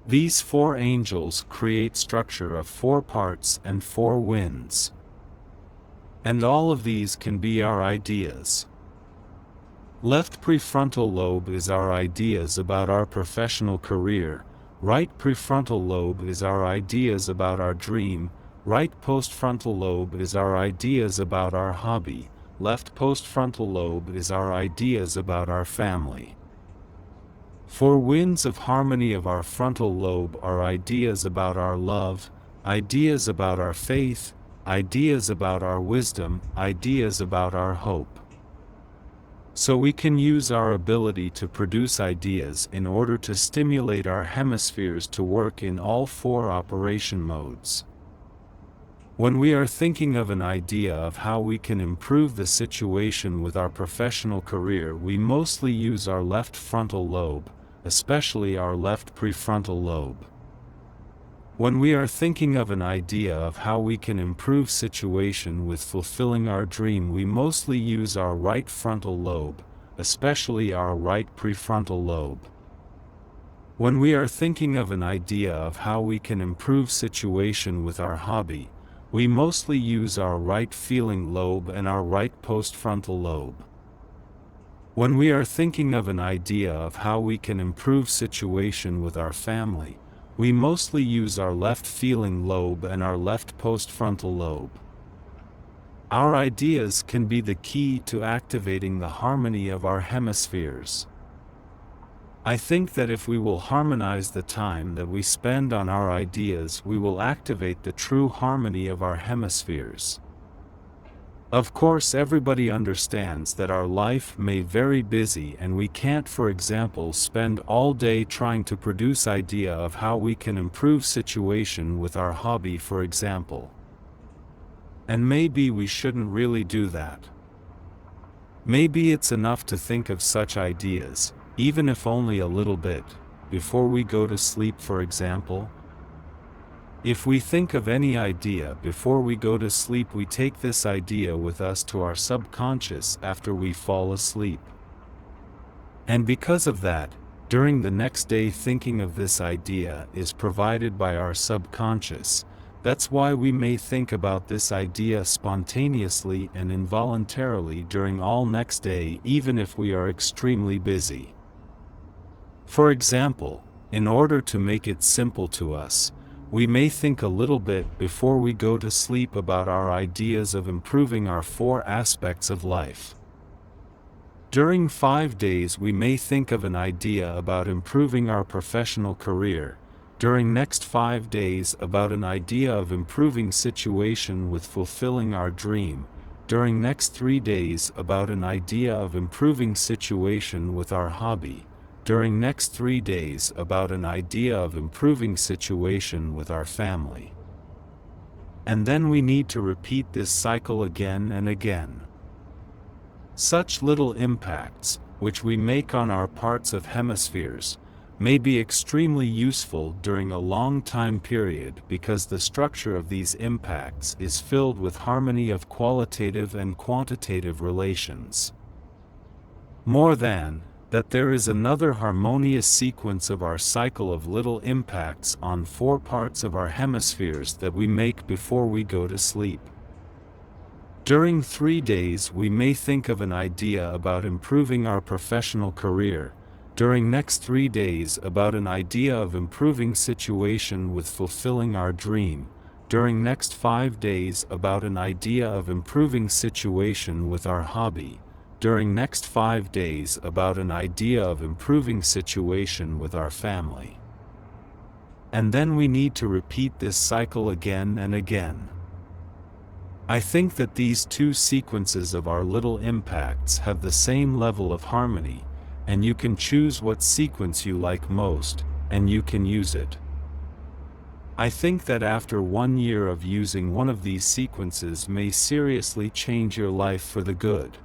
These 4 angels create structure of 4 parts and 4 winds. And all of these can be our ideas. Left prefrontal lobe is our ideas about our professional career, right prefrontal lobe is our ideas about our dream, right postfrontal lobe is our ideas about our hobby, left postfrontal lobe is our ideas about our family. 4 winds of harmony of our frontal lobe are ideas about our love, ideas about our faith, ideas about our wisdom, ideas about our hope. So we can use our ability to produce ideas in order to stimulate our hemispheres to work in all 4 operation modes. When we are thinking of an idea of how we can improve the situation with our professional career, we mostly use our left frontal lobe, especially our left prefrontal lobe. When we are thinking of an idea of how we can improve situation with fulfilling our dream, we mostly use our right frontal lobe, especially our right prefrontal lobe. When we are thinking of an idea of how we can improve situation with our hobby, we mostly use our right feeling lobe and our right postfrontal lobe. When we are thinking of an idea of how we can improve situation with our family, We mostly use our left feeling lobe and our left postfrontal lobe. Our ideas can be the key to activating the harmony of our hemispheres. I think that if we will harmonize the time that we spend on our ideas, we will activate the true harmony of our hemispheres. Of course, everybody understands that our life may be very busy and we can't, for example, spend all day trying to produce idea of how we can improve situation with our hobby, for example. And maybe we shouldn't really do that. Maybe it's enough to think of such ideas, even if only a little bit, before we go to sleep, for example. If we think of any idea before we go to sleep, we take this idea with us to our subconscious after we fall asleep. And because of that, during the next day, thinking of this idea is provided by our subconscious. That's why we may think about this idea spontaneously and involuntarily during all next day, even if we are extremely busy. For example, in order to make it simple to us, we may think a little bit before we go to sleep about our ideas of improving our 4 aspects of life. During 5 days, we may think of an idea about improving our professional career. During next 5 days, about an idea of improving situation with fulfilling our dream. During next 3 days, about an idea of improving situation with our hobby. During next 3 days, about an idea of improving situation with our family. And then we need to repeat this cycle again and again. Such little impacts, which we make on our parts of hemispheres, may be extremely useful during a long time period because the structure of these impacts is filled with harmony of qualitative and quantitative relations. More than that, there is another harmonious sequence of our cycle of little impacts on 4 parts of our hemispheres that we make before we go to sleep. During 3 days, we may think of an idea about improving our professional career. During next 3 days, about an idea of improving situation with fulfilling our dream. During next 5 days, about an idea of improving situation with our hobby. During next 5 days, about an idea of improving situation with our family. And then we need to repeat this cycle again and again. I think that these 2 sequences of our little impacts have the same level of harmony, and you can choose what sequence you like most, and you can use it. I think that after 1 year of using one of these sequences may seriously change your life for the good.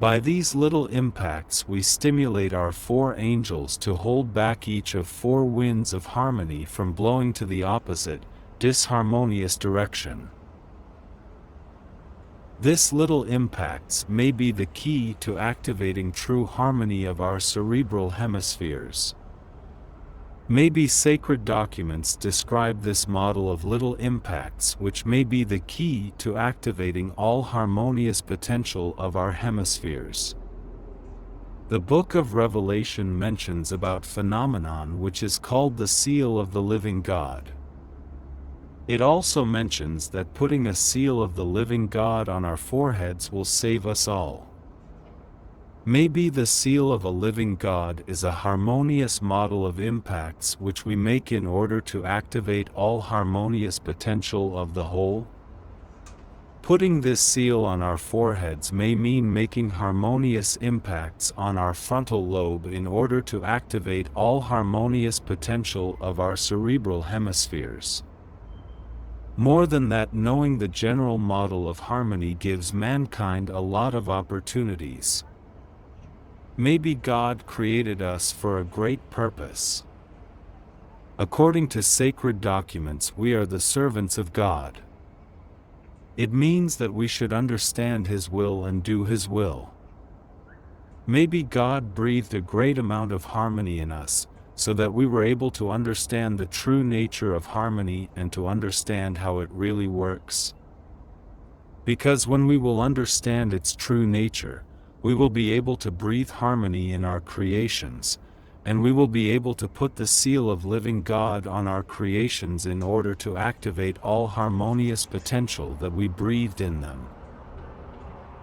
By these little impacts, we stimulate our 4 angels to hold back each of 4 winds of harmony from blowing to the opposite, disharmonious direction. This little impacts may be the key to activating true harmony of our cerebral hemispheres. Maybe sacred documents describe this model of little impacts, which may be the key to activating all harmonious potential of our hemispheres. The book of Revelation mentions about phenomenon which is called the seal of the living God. It also mentions that putting a seal of the living God on our foreheads will save us all. Maybe the seal of a living God is a harmonious model of impacts which we make in order to activate all harmonious potential of the whole. Putting this seal on our foreheads may mean making harmonious impacts on our frontal lobe in order to activate all harmonious potential of our cerebral hemispheres. More than that, knowing the general model of harmony gives mankind a lot of opportunities. Maybe God created us for a great purpose. According to sacred documents, we are the servants of God. It means that we should understand His will and do His will. Maybe God breathed a great amount of harmony in us, so that we were able to understand the true nature of harmony and to understand how it really works. Because when we will understand its true nature, we will be able to breathe harmony in our creations, and we will be able to put the seal of living God on our creations in order to activate all harmonious potential that we breathed in them.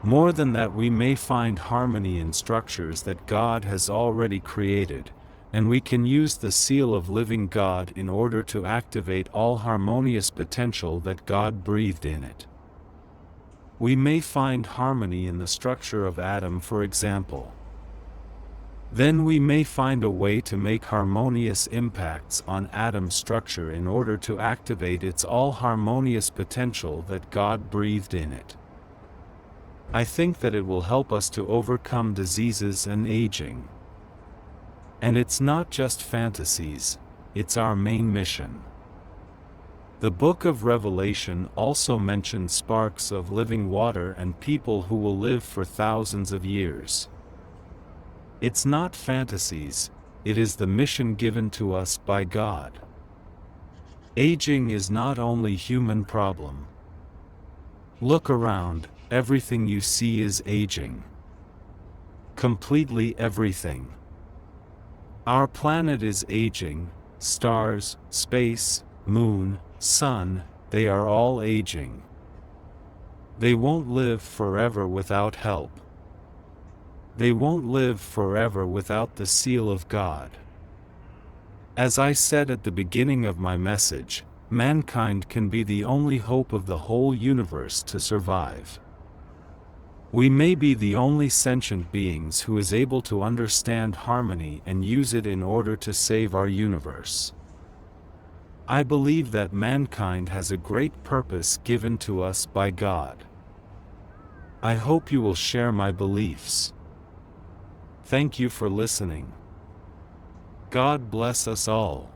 More than that, we may find harmony in structures that God has already created, and we can use the seal of living God in order to activate all harmonious potential that God breathed in it. We may find harmony in the structure of Adam, for example. Then we may find a way to make harmonious impacts on Adam's structure in order to activate its all harmonious potential that God breathed in it. I think that it will help us to overcome diseases and aging. And it's not just fantasies, it's our main mission. The book of Revelation also mentions sparks of living water and people who will live for thousands of years. It's not fantasies, it is the mission given to us by God. Aging is not only a human problem. Look around, everything you see is aging. Completely everything. Our planet is aging, stars, space, moon, sun, they are all aging. They won't live forever without help. They won't live forever without the seal of God. As I said at the beginning of my message, mankind can be the only hope of the whole universe to survive. We may be the only sentient beings who is able to understand harmony and use it in order to save our universe. I believe that mankind has a great purpose given to us by God. I hope you will share my beliefs. Thank you for listening. God bless us all.